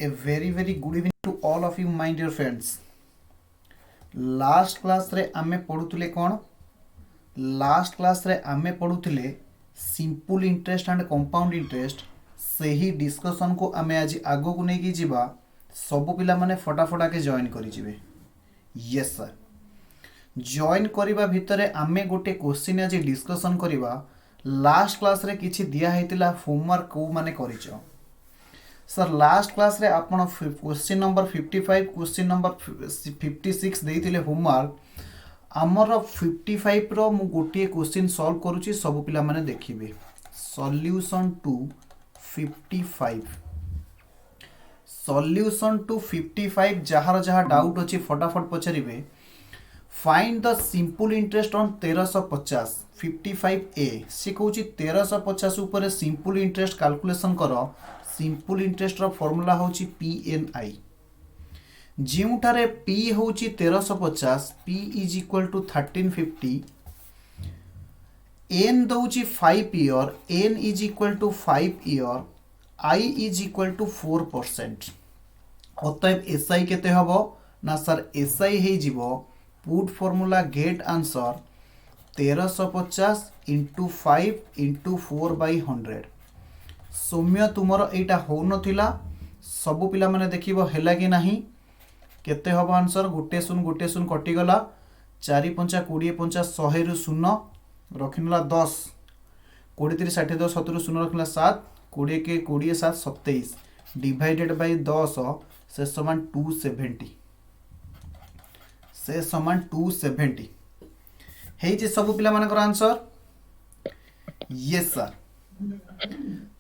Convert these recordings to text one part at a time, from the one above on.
A very good evening to all of you my dear friends. Last class रे आमे पढ़ुले कौन? Last class रे आमे पढ़ुले simple interest and compound interest से ही डिस्कशन को आमे आज आगो को नहीं जीवा सब पिला माने फटाफटा के जॉइन करी जिवे. Yes sir. जॉइन करिबा भितरे आमे गोटे क्वेश्चन आज डिस्कशन करिबा. लास्ट क्लास रे किछि दिया हेतिला होमवर्क को माने करिचो. सर लास्ट क्लास रे आपण क्वेश्चन नंबर 55 क्वेश्चन नंबर 56 देइथिले होमवर्क. आमर 55 रो मु गोटे क्वेश्चन सॉल्व करूची सब पिला माने देखिबे. सॉल्यूशन टू 55 सॉल्यूशन टू 55 जहार जहा डाउट अछि फटाफट पचरिबे. Find the simple interest on 1350 55A से कहूँ 1350 ऊपर सिंपल इंटरेस्ट कैलकुलेशन करो. सिंपल इंटरेस्ट रो फॉर्मूला होची PNI जिउठारे P होची 1350 P is equal to 1350 N दउची 5 year N is equal to 5 year I is equal to 4%. अतएव SI केते हबो ना सर SI हे जिवो put formula get answer 1350 into 5 into 4/100. सौम्य तुमर एटा हो नथिला सबु पिला माने देखिबो हैला कि नाही. केते हबो आंसर गोटे शून कटि गला 4 5 20 5 100 रु 0 रखिनला 10 20 30 60 10 70 0 रखिनला 7 20 के 20 7 27 डिवाइडेड बाय 10 से समान 270 से समान 270 हे जे सब पिला मानकर आंसर. Yes sir.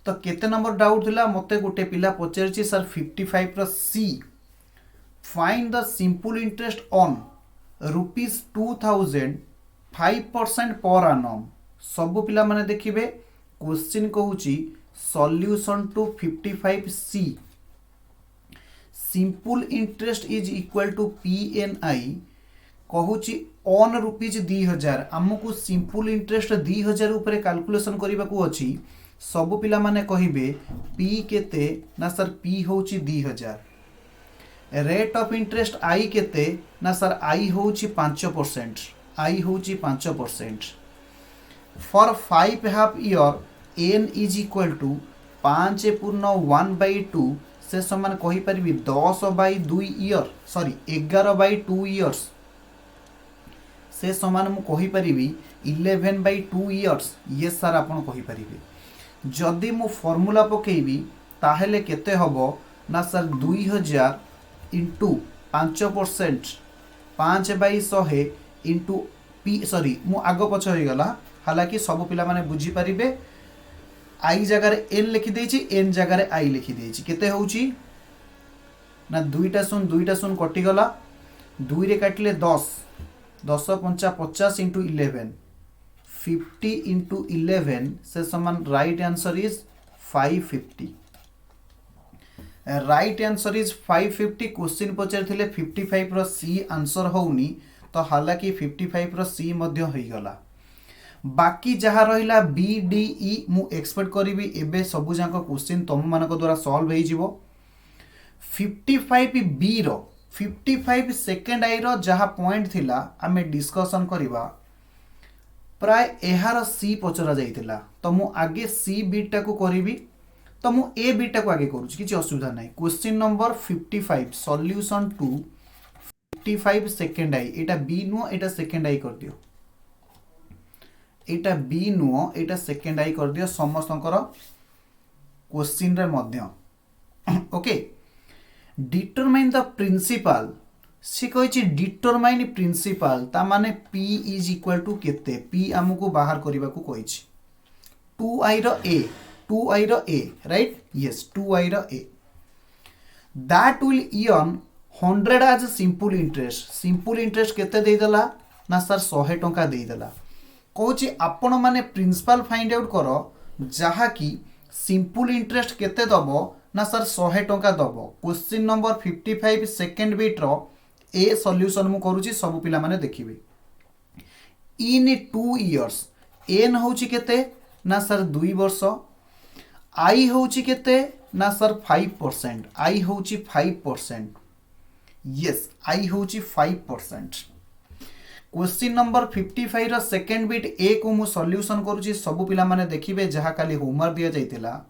तो केते नंबर डाउट थिला मते गोटे पिला पचारची सर 55 रो सी. Find the simple interest on ₹2000 5% पर annum. सब पिला माने देखिबे क्वेश्चन कहूची solution to 55C. Simple interest is equal to PNI कहूची ऑन ₹2000. आमको सिंपल इंटरेस्ट 2000 ऊपर कैलकुलेशन करबा को अछि. सब पिला माने कहिबे P केते ना सर P होची 2000. रेट ऑफ इंटरेस्ट I केते ना सर I होची 5%. I होची 5%. For 5 half year N is equal to 5 पूर्ण 1/2 से समान कहि परबी 10/2 ईयर सॉरी 11/2 इयर्स से समान मु कहि परिबी 11/2 इयर्स. ये सर आपण कहि परिबे. जदि मु फॉर्मूला पकेबी ताहेले केते हबो ना sir 2000 into 5% 5/100 into P sorry मु आगो पछ हो गला. हालांकि सब पिला माने बुझी परिबे I जगह रे N लिखि देछि N जगह रे I लिखि देछि. केते होउची ना 2 शून कटि गला 2 रे काटले 10 10 5 50 इंटू 11 50 इंटू 11 से समान right answer is 550. Right answer is 550. Question पचार थिले 55 रो सी आंसर होउनी तो हालांकि 55 रो सी मध्य होई गला. बाकी जहा रहिला B D E मु एक्सपेक्ट करिवि एबे सबु जांको क्वेश्चन तुम मानको द्वारा सॉल्व होई जिवो. 55 B रो 55 सेकेंड आई रो जहा पॉइंट थिला आमे डिस्कशन करिवा प्राय एहार सी पचरा जाइतिला. तो मु आगे सी बीटा को करिवि तो मु ए बीटा को आगे करूची किछि असुविधा नाही. Question number 55 solution to 55 second I एटा बी नो एटा सेकेंड आई कर दियो. एटा बी नो एटा सेकेंड आई कर दियो समस्तंकर क्वेश्चन रे मध्य. ओके. डिटरमाइन द प्रिंसिपल सी कहिछि डिटरमाइन प्रिंसिपल ता माने P इज इक्वल टू केते P हमको बाहर करबा को कहिछि 2i रो A राइट. यस 2i रो A that will earn 100 as simple interest. Simple interest केते देई दला ना सर 100 टंका देई दला. कहूछि आपण माने प्रिंसिपल फाइंड आउट करो जहा कि सिंपल इंटरेस्ट केते दबो ना सर 100 टंका दबो. क्वेश्चन नंबर 55 सेकेंड बीट रो ए सॉल्यूशन मु करूची सब पिला माने देखिबे. इन 2 इयर्स N होची केते ना सर 2 वर्ष I होची केते ना सर 5%, आई होची 5%, यस आई होची 5%। क्वेश्चन नंबर 55 रो सेकंड बिट ए को मु सॉल्यूशन करूची, सब पिला माने देखिबे जहा खाली होमवर्क दिया जाइतिला।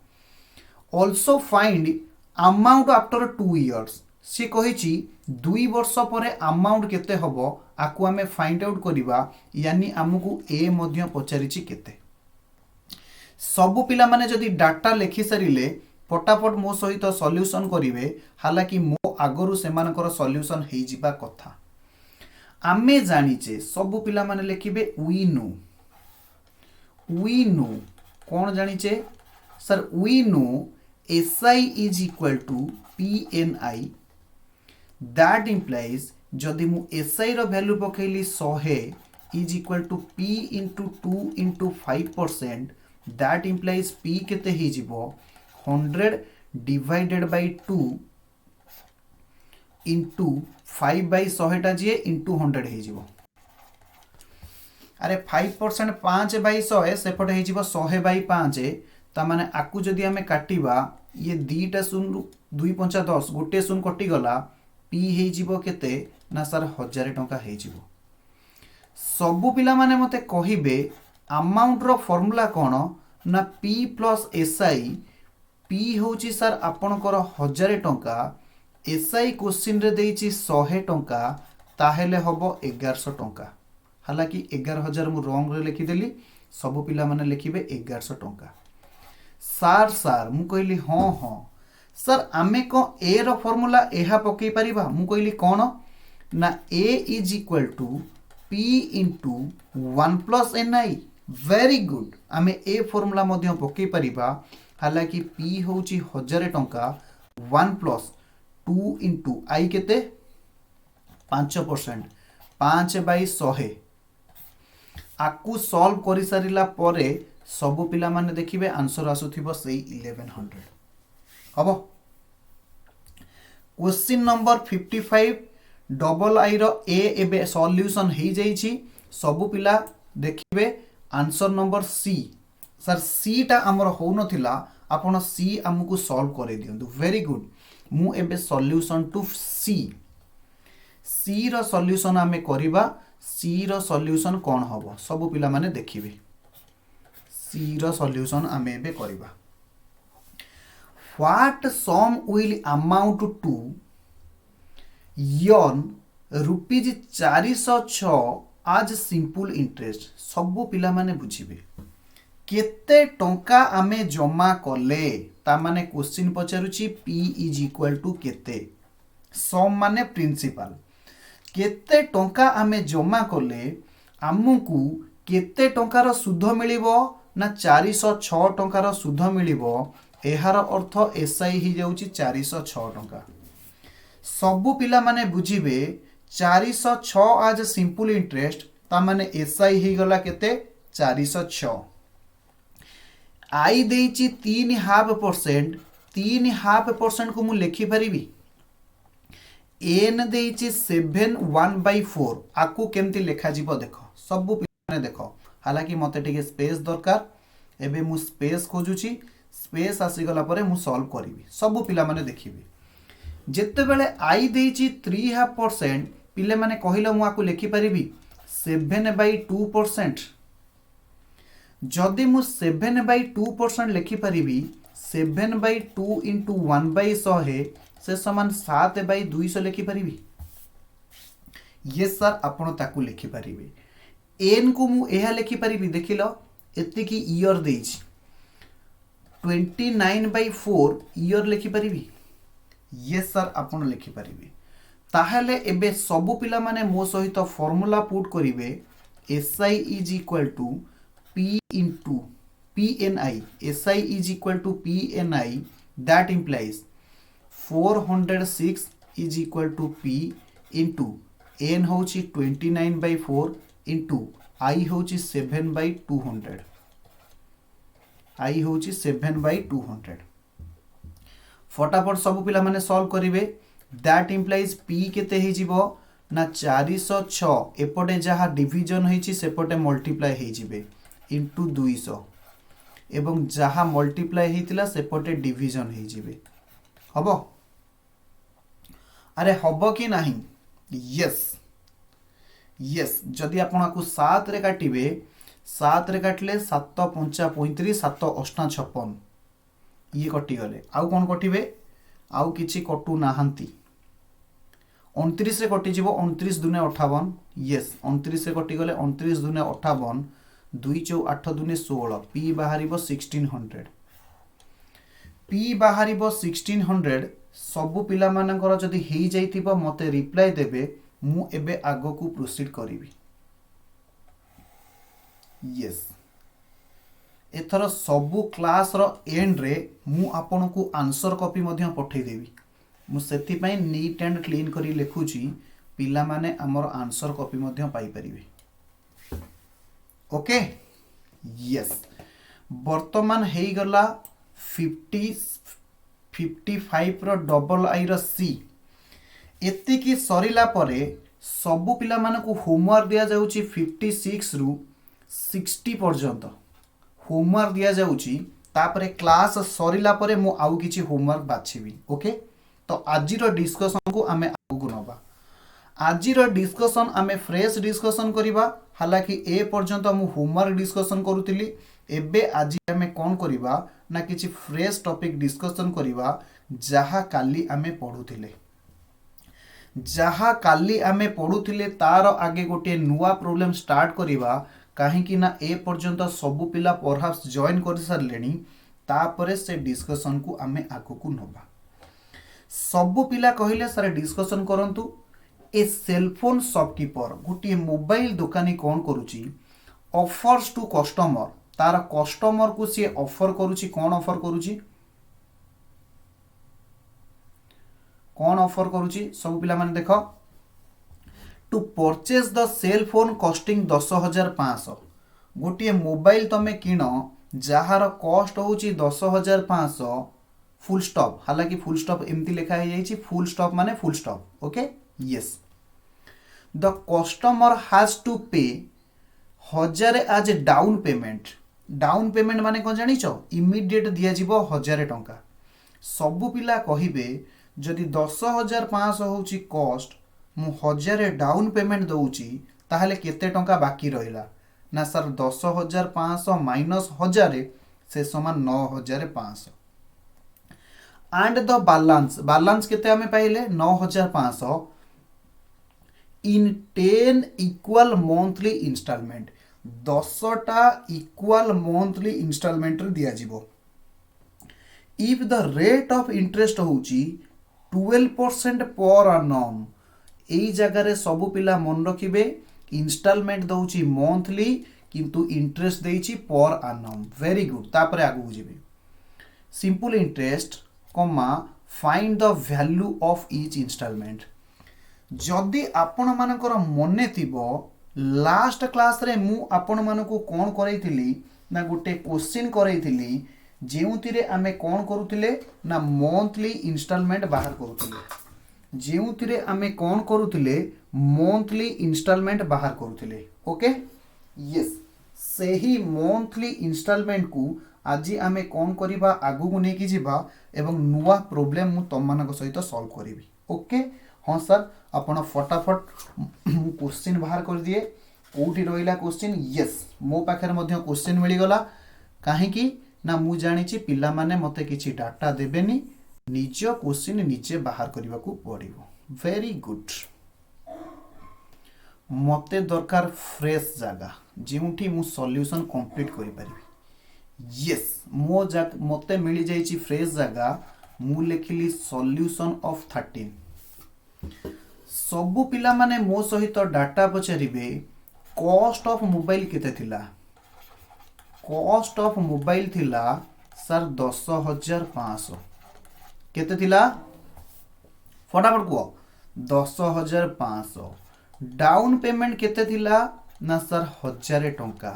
Also find amount after 2 years, सी कहिची 2 वर्ष परे अमाउंट केते हबो आकु हमें फाइंड आउट करिबा, यानी हमकु ए मध्य पचारिची केते। सब पिला माने जदि डाटा लिखि सारिले फटाफट मो सहित सॉल्यूशन करिवे, हालांकि मो आगरु सेमानकर सॉल्यूशन हेइ जिबा कथा। आमे जानिचे सब पिला माने लिखिबे वी नो कौन जानिचे sir, we know SI is equal to PNI, that implies जदि मु SI रो वैल्यू पकेली 100 is equal to P into 2 into 5%, that implies P केते ही जिवो 100 divided by 2 into 5 by 100 टा जिए into 100 ही जिवो। अरे 5% 5 by 100 सेपट ही जिवो 100 by 5, ता माने आकु जदि हमें काटिबा ये दीटा शून्य 2 5 10 गोटे शून्य कटि गला, पी हे जिवो केते ना सर 1000 टंका हे जिवो। सबु पिला माने मते कहिबे अमाउंट रो फार्मूला कोन ना पी प्लस एसआई। पी होची सर आपनकर 1000 टंका, एसआई क्वेश्चन रे देइची 100 टंका, ताहेले हबो 1100 टंका। हालांकि 11000 मु रॉन्ग रे लिखि देली, सबु पिला माने लिखिबे 1100 टंका। सार मु कहली हाँ सर आमे को ए रो फार्मूला एहा पकई परिबा, मु कहली कोन ना A is equal to P into 1 plus NI. Very good, आमे ए फार्मूला मध्य पकई परिबा। हालांकि पी होची 1000 टंका, 1 प्लस 2 इंटू आई केते 5%, 5 बाई 100 आकु सॉल्व करि सारिला परे सबु पिला माने देखिबे आंसर आसुथिबो सेई 1100 हबो। क्वेश्चन नंबर 55 डबल आई रो ए एबे सॉल्यूशन हेइ जाइछि। सबु पिला देखिबे आंसर नंबर सी। सर सी टा हमर हो नथिला, आपण सी हमकु सॉल्व करे दियंतु। वेरी गुड, मु एबे सॉल्यूशन टू सी। सी रो सॉल्यूशन हमें करिबा। सी रो सॉल्यूशन कोन हबो सबु पिला माने देखिबे। सी रो सॉल्यूशन आमे बे करिबा। What sum will amount to यन रुपीज 406 आज सिंपल इंटरेस्ट। सबु पिला माने बुझिबे केते टंका आमे जमा कले, ता माने क्वेश्चन पचारुची पी इज इक्वल टू केते, सम माने प्रिंसिपल। केते टंका आमे जमा कले आमुकु केते टंकार सुध मिलिबो ना 406 टंकार सुध मिलिबो। एहार अर्थ एसआई ही जाउची 406 टंका। सबु पिला माने बुझिबे 406 आज सिंपल इंटरेस्ट, ता माने एसआई ही गला केते 406। आई देइची 3.5%, 3.5% को मु लिखि परिबी। एन देइची 7/1/4, आकु केमती लेखा जीवो देखो सबु पिला माने देखो। हालांकि मते टिके स्पेस दरकार, एबे मु स्पेस खोजुची। स्पेस आसी गला परे मु सॉल्व करिवि। सबु पिला माने देखिबे जेते बेले आई देइची 3.5%, पिले माने कहिलो मु आकु लिखि परिबी 7/2%। जदि मु 7/2% लिखि परिबी, 7/2 इंटू 1/100 से समान 7/200 लिखि परिबी। ये सर आपण ताकु लिखि परिबे। एन को मु एहा लिखि परिबी, देखिलो एति की ईयर देइछि 29/4 ईयर लिखि परिबी। ये सर आपण लिखि परिबे। ताहले एबे सबु पिला माने मो सहित फार्मूला पुट करिवे। SI is equal to P into PNI. SI is equal to PNI, that implies 406 is equal to P into N होची 29/4 इंटू आई होची 7/200। आई होची 7/200। फटाफट सब पिला माने सॉल्व करिवे। दैट इंप्लाइज पी केते हे जिवो ना 406 एपटे जहा डिवीजन होईची सेपटे मल्टीप्लाई हे जिवे इंटू 200। एवं जहाँ मल्टीप्लाई होता सेपटे डिविजन हो हम अरे हम कि नहीं यस यस जदि आपको 7 रे काटिबे 7 रे काटिले 7 पंचा 35 7 अष्टा 56 ये कटिगले आउ कौन कटिबे आउ किछि कटु नाहंती 29 रे कटिजिवो 29 दुने 58 यस 29 रे कटिगले 29 दुने 58 2 चौ 8 दुने 16 पी बाहरिबो 1600 पी बाहरिबो 1600 सबु पिला मानकर जदि हेई जाइतिबो मते रिप्लाई देबे मु एबे आगो को प्रोसीड करिवि यस एथर सबु क्लास रो एंड रे मु आपन को आंसर कॉपी मध्य पठै देबी मु सेति पई नीट एंड क्लीन करी लिखुची पिला माने हमर आंसर कॉपी मध्य पाई परिबे ओके यस वर्तमान हेई गला 55 रो डबल आई रो सी एति की सरिला परे सबु पिला मानकु होमवर्क दिया जाउची 56 रु 60 पर्यंत होमवर्क दिया जाउची तापरे क्लास सरिला परे मु आउ किछि होमवर्क बाछिबी ओके तो आजिरो डिस्कशन को आमे आगु नबा आजिरो डिस्कशन आमे फ्रेश डिस्कशन करिबा हालाकि ए पर्यंत मु होमवर्क डिस्कशन करूतिली एबे आजि आमे कोन करिबा ना किछि फ्रेश टॉपिक डिस्कशन करिबा जहा काली आमे पढुतिले जहा काली आमे पढुतिले तार आगे गोटे नुआ प्रॉब्लम स्टार्ट करिबा काहे कि ना ए पर्यंत सबु पिला परहाप्स जॉइन कर सारलेनी तापरे से डिस्कशन को आमे आगु को नबा सबु पिला कहिले सर डिस्कशन करंतु ए सेलफोन शॉपकीपर गोटे मोबाइल दुकानी कौन करुची ऑफर्स टू कस्टमर तार कस्टमर को सी ऑफर करुची कौन ऑफर करुची कौन ऑफर करुची सब पिला माने देखो to purchase the cell phone costing 10,500 गोटे मोबाइल तमे किण जार कॉस्ट होची 10,500 फुल स्टॉप हालांकि फुल स्टॉप एमती लिखा है जाइए फुल स्टॉप माने full stop okay yes the customer has to pay 1000 as down payment माने कौन जानिछ इमीडिएट दिया जीवो 1000 टंका सबु पिला कहिबे जदि 10,500 होची कॉस्ट मु 1000 डाउन पेमेंट दउची ताहले केते टंका बाकी रहिला ना सर 10,500 माइनस 1000 से समान 9,500 एंड द बैलेंस केते हमें पाइले 9,500 इन 10 इक्वल मंथली इंस्टॉलमेंट 10टा इक्वल मंथली इंस्टॉलमेंट रे दिया जीवो if the rate of interest होची 12% पर annum एई जगह रे सबु पिला मन रखिबे इंस्टॉलमेंट दउची मंथली किंतु इंटरेस्ट देइची पर annum वेरी गुड तापरे आगु जिबे simple interest comma find the value of each instalment जदि आपण मानकर मने थिबो लास्ट क्लास रे मु आपण मानको कोन करैथिली ना गोटे क्वेश्चन करैथिली जेउतिरे आमे कोन करूथिले ना मंथली इंस्टॉलमेंट बाहर करूथिले जेउतिरे आमे कोन करूथिले मंथली इंस्टॉलमेंट बाहर करूथिले ओके यस सेही मंथली इंस्टॉलमेंट को आज आमे कोन करिबा आगु को नेकी जिबा एवं नुआ प्रॉब्लम मु तम मानक सहित सॉल्व करिवि ओके हां सर आपण फटाफट क्वेश्चन बाहर कर दिए कोठी रहिला क्वेश्चन यस मो पाखर मध्ये क्वेश्चन मिली गला काहे कि ना मु जानि छि पिला माने मते किछि डाटा देबेनी निज क्वेश्चन निजे बाहर करबा को पड़िबो वेरी गुड मते दरकार फ्रेश जागा जेउठी मु सॉल्यूशन कंप्लीट करि परिबी यस मो मते मिली जाई छि फ्रेश जागा मु लेखिली सॉल्यूशन ऑफ 13 सबु पिला माने मो सहित डाटा पचारिबे कॉस्ट ऑफ मोबाइल केते थिला कॉस्ट ऑफ मोबाइल थिला सर 10,500 केते थिला फटाफट को 10,500 डाउन पेमेंट केते थिला ना सर 1000 टंका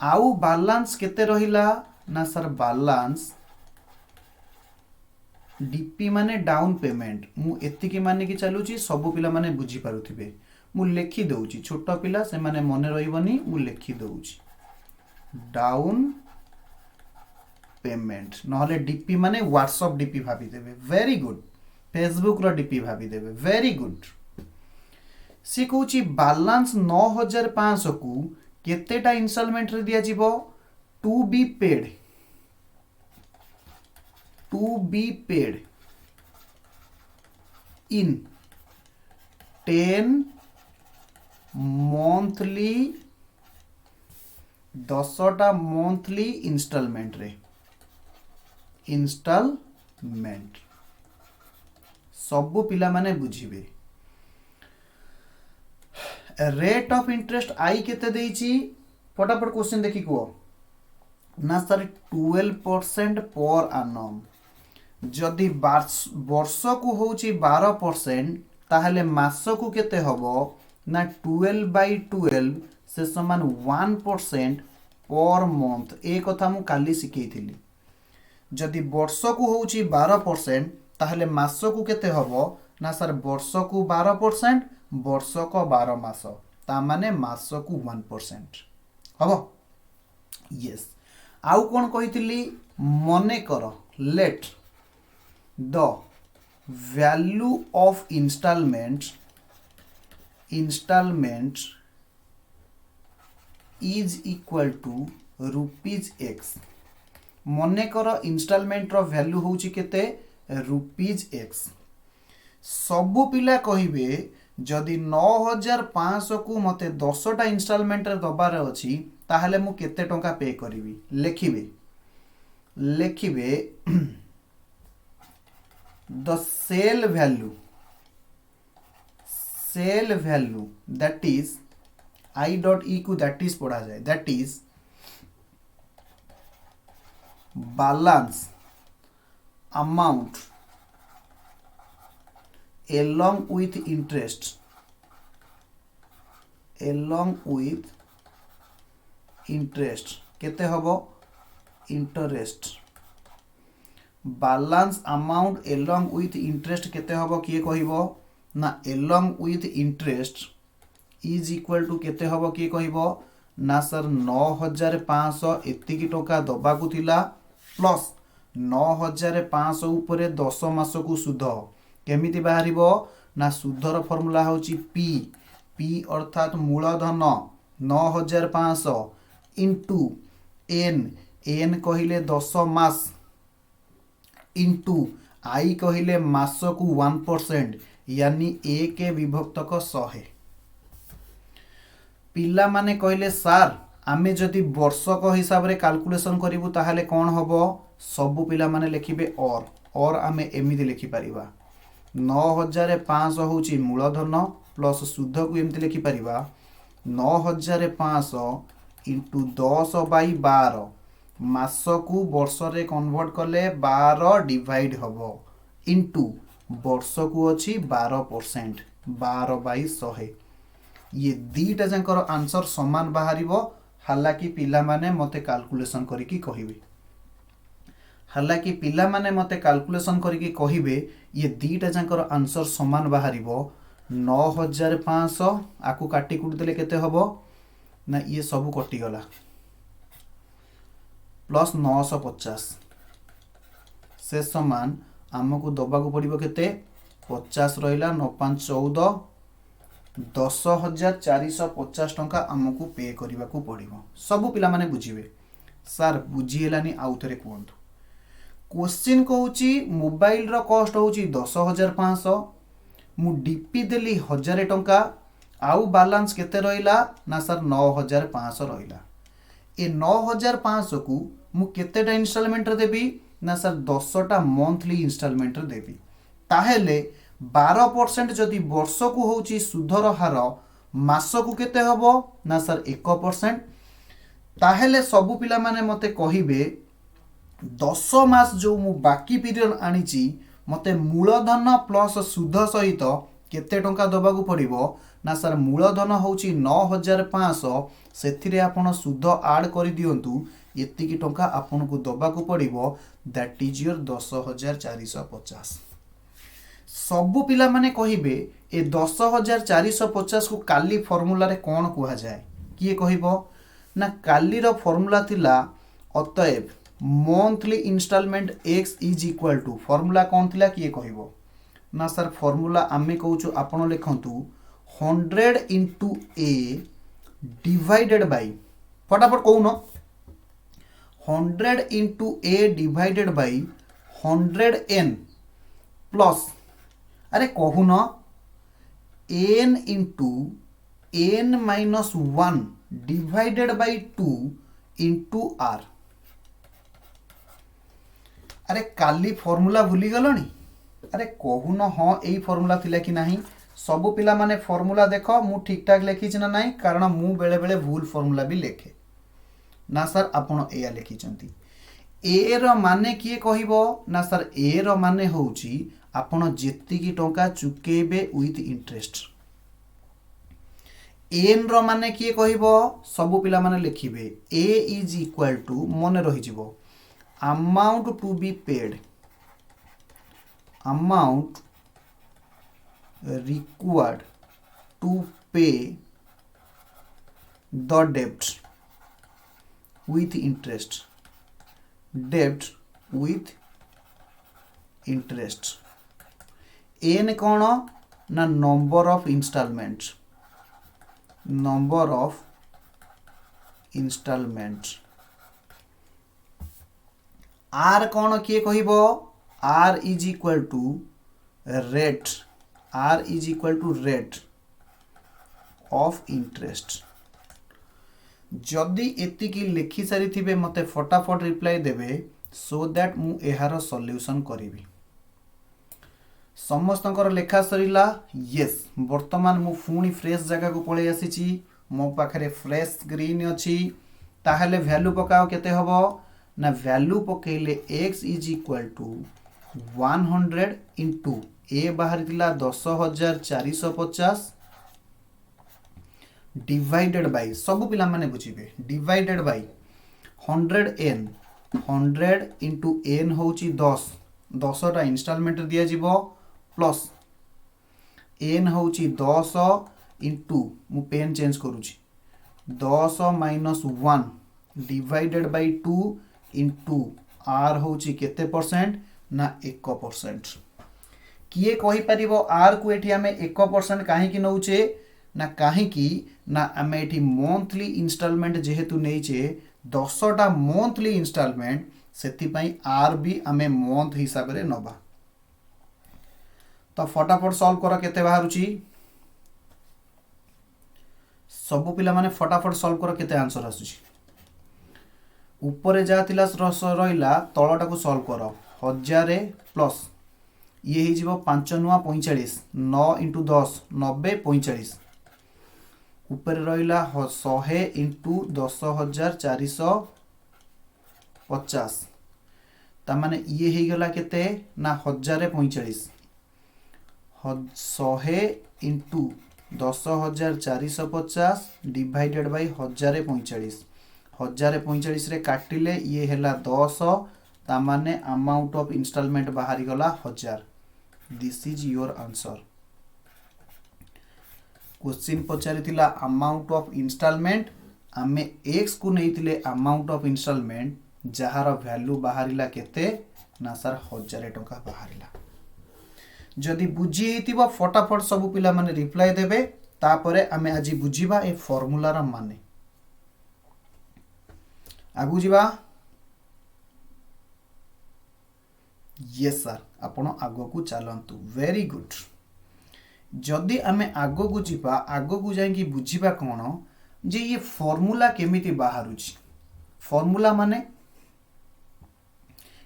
आउ बैलेंस केते रहिला ना सर बैलेंस डीपी माने डाउन पेमेंट मु एति की माने की चलुची सब पिला माने बुझी पारुथिबे मु लेखि दउची छोट पिला से माने मने रहिबनी मु लेखि दउची डाउन पेमेंट नहले डीपी माने व्हाट्सएप डीपी भाभी देबे वेरी गुड फेसबुक रो डीपी भाभी देबे वेरी गुड सी कहूची बैलेंस 9500 को केतेटा इंस्टॉलमेंट रे दिया जीवो to be paid in 10 monthly 10टा मंथली इंस्टॉलमेंट रे इंस्टॉलमेंट सबु पिला माने बुझिबे रेट ऑफ इंटरेस्ट आई केते देइची फटाफट क्वेश्चन देखि को ना सर 12% पर annum जदि वर्ष को होची 12% ताहले मास को केते हबो ना 12/12 से समान 1% पर मंथ ए कथा मु काली सिखेइथिली जदि वर्ष को होची 12% ताहले मास को केते हबो ना सर वर्ष को 12% वर्ष को 12 मास ता माने मास को 1% हबो यस आउ कोन कहिथिली मने कर let the value of instalment is equal to ₹x मने कर इंस्टॉलमेंट रो वैल्यू होची केते ₹x सबु पिला कहिबे जदि 9500 को मते 10टा इंस्टॉलमेंट रे दबार अछि ताहले मु केते टंका पे करिवि लेखिबे the sale value that is I.E को that is पढ़ा जाए that is balance amount along with interest केते हबो interest balance amount along with interest केते हबो किए कहिबो ना along with interest is equal to केते हबो किए कहिबो ना सर 9500 एतिकी टका दबा को थिला प्लस 9500 ऊपर 10 मास को सुध केमिति बाहरिबो ना सुधर फार्मूला होची पी अर्थात मूलधन 9500 इंटू एन कहिले 10 मास इंटू आई कहिले मास को 1% यानी 1/100 पिला माने कहले सार आमे जदि वर्षक हिसाब रे कैलकुलेशन करिवु ताहाले कोन हबो सबु पिला माने लिखिबे और आमे एमिति लिखि परिबा 9500 होची मूलधन प्लस सुध को एमिति लिखि परिबा 9500 इंटू 10/12 मास को वर्ष रे कन्वर्ट कले 12 डिवाइड हबो इंटू वर्ष को अछि 12% 12/100 ये दीटा जंकर आंसर समान बाहरिबो हालांकि पिला माने मते कैलकुलेशन करिकि कहिबे ये दीटा जंकर आंसर समान बाहरिबो 9500 आकु काटी कुट देले केते हबो ना ये सब कटि गला प्लस 950 से समान आमको दबा को पड़िबो केते 50 रहिला 9514 10,450 टंका आमको पे करबा को पड़िबो सब पिला माने बुझिबे सर बुझिहेलानी आउ थरे कोंतु क्वेश्चन कहूची मोबाइल रो कॉस्ट होची 10,500 मु डीपी देली 1000 टंका आउ बैलेंस केते रहिला ना सर 9,500 रहिला ए 9,500 को मु केतेटा इंस्टॉलमेंट रे देबी ना सर 10टा मंथली इंस्टॉलमेंट रे देबी ताहेले 12% जदि वर्ष को होची सुधर हार मास को केते हबो ना सर 1% ताहेले सबु पिला माने मते कहिबे 10 मास जो मु बाकी पीरियड आनीची मते मूलधन प्लस सुध सहित केते टंका दबा को पड़िबो ना सर मूलधन होची 9,500 सेथिरे आपण सुध ऐड करि दियंतु एतिकी टंका आपण को दबा को पड़िबो दैट इज योर 10,450 सबु पिला माने कहिबे ए 10,450 को काली फार्मूला रे कोन कुहा जाय किए कहिबो ना काली रो फार्मूला थिला अतएव monthly instalment x is equal to formula कौन थिला किए कहबो ना सर फॉर्मूला आमे कहूछु आपण लिखंतु 100 into a डिवाइडेड बाय फटाफट कहून 100 into a divided by 100n plus अरे कहून n into n minus 1 divided by 2 into r अरे काली फॉर्मूला भूली गलनी अरे कहून हाँ यही फॉर्मूला थिला कि नहीं सबु पिला माने फॉर्मूला देखो मु ठीक ठाक लिखी ना नहीं कारण मु बेले बेले भूल फॉर्मूला भी लिखे ना सर आपण एया लिखिचंती ए रो माने किए कहबो ना सर ए रो माने होउची आपण जेति की टंका चुकेबे विथ इंटरेस्ट एन रो माने किए कहबो सबु पिला माने लिखिबे ए इज इक्वल टू मने रहि जिवो amount to be paid amount required to pay the debt with interest debt with interest n कौन ना number of installments number of installments R कौन किए कहबो R is equal to rate R is equal to rate of interest जदि एतिकी लिखि सारी थिबे मते फटाफट रिप्लाई देबे सो दैट मु एहार सॉल्यूशन करिवि समस्तंकर लेखा सरिला यस वर्तमान मु फुणी फ्रेश जगह को पळे आसीची मो पाखरे फ्रेश ग्रीन अछि ताहले वैल्यू पकाओ केते हबो ना वैल्यू पकेले x is equal to 100 into ए बाहर दिला 10,450 डिवाइडेड बाय सब पिला माने बुझिबे divided by 100n 100 into n होची 10 10टा इंस्टॉलमेंट दिया जिवो प्लस n होची 10 इंटू मु पेन चेंज करूची 10 minus 1 divided by 2 into R होची केते परसेंट ना 1% किए कहि परिबो आर को एठी हमें 1% काहे कि नउचे ना काहे कि ना हमें एठी मंथली इंस्टॉलमेंट जेहेतु नैचे 10टा मंथली इंस्टॉलमेंट सेति पई आर भी हमें मंथ हिसाब रे नबा तो फटाफट सॉल्व करो केते बाहरुची सब पिला माने फटाफट सॉल्व करो केते आंसर आसुची ऊपर जा थिला रस रहिला तळटा को सॉल्व करो 1000 प्लस ये ही जीवो 5 नुआ 45 9 इंटू 10 90 45 ऊपर रहिला 100 इंटू 10,450 ता माने ये ही गला केते ना 1045 100 इंटू 10,450 डिवाइडेड बाय 1045 1045 रे काटिले ये हैला 10 ता माने अमाउंट ऑफ इंस्टॉलमेंट बाहरी गला 1000 this is your answer question पचारिथिला अमाउंट ऑफ इंस्टॉलमेंट आमे x को नैतिले अमाउंट ऑफ इंस्टॉलमेंट जहार वैल्यू बाहरिला केते ना सर 1000 टका बाहरिला जदि बुझी हेतिबा फटाफट सब पिला माने रिप्लाई देबे तापरे आमे आज बुझीबा ए फार्मूला रा माने आगु जीवा यस सर आपण आगो को चलंतु वेरी गुड जदि आमे आगो को जीवा आगो को जाई कि बुझीबा कोन जे ये फार्मूला केमिति बाहरुची फार्मूला माने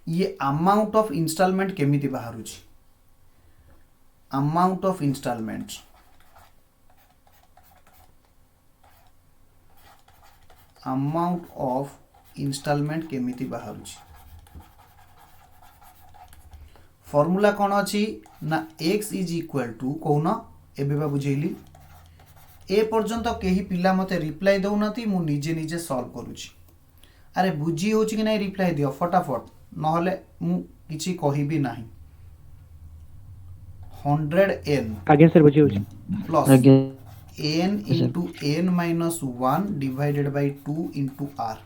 ये अमाउंट ऑफ इंस्टॉलमेंट केमिति बाहरुची amount of instalment amount of instalment केमिति बाहरुची फॉर्मूला कौन अच्छी ना x इज इक्वल टू कौन एबे बुझेली ए पर्यंत कहीं पिला मते रिप्लाई दौनाती मु निजे निजे सॉल्व करूची अरे बुझी होची कि नहीं रिप्लाई दियो फटाफट नहले मु किछि कहिबी नाही 100n आगे सर बुझी होची plus n into n minus 1 divided by 2 into r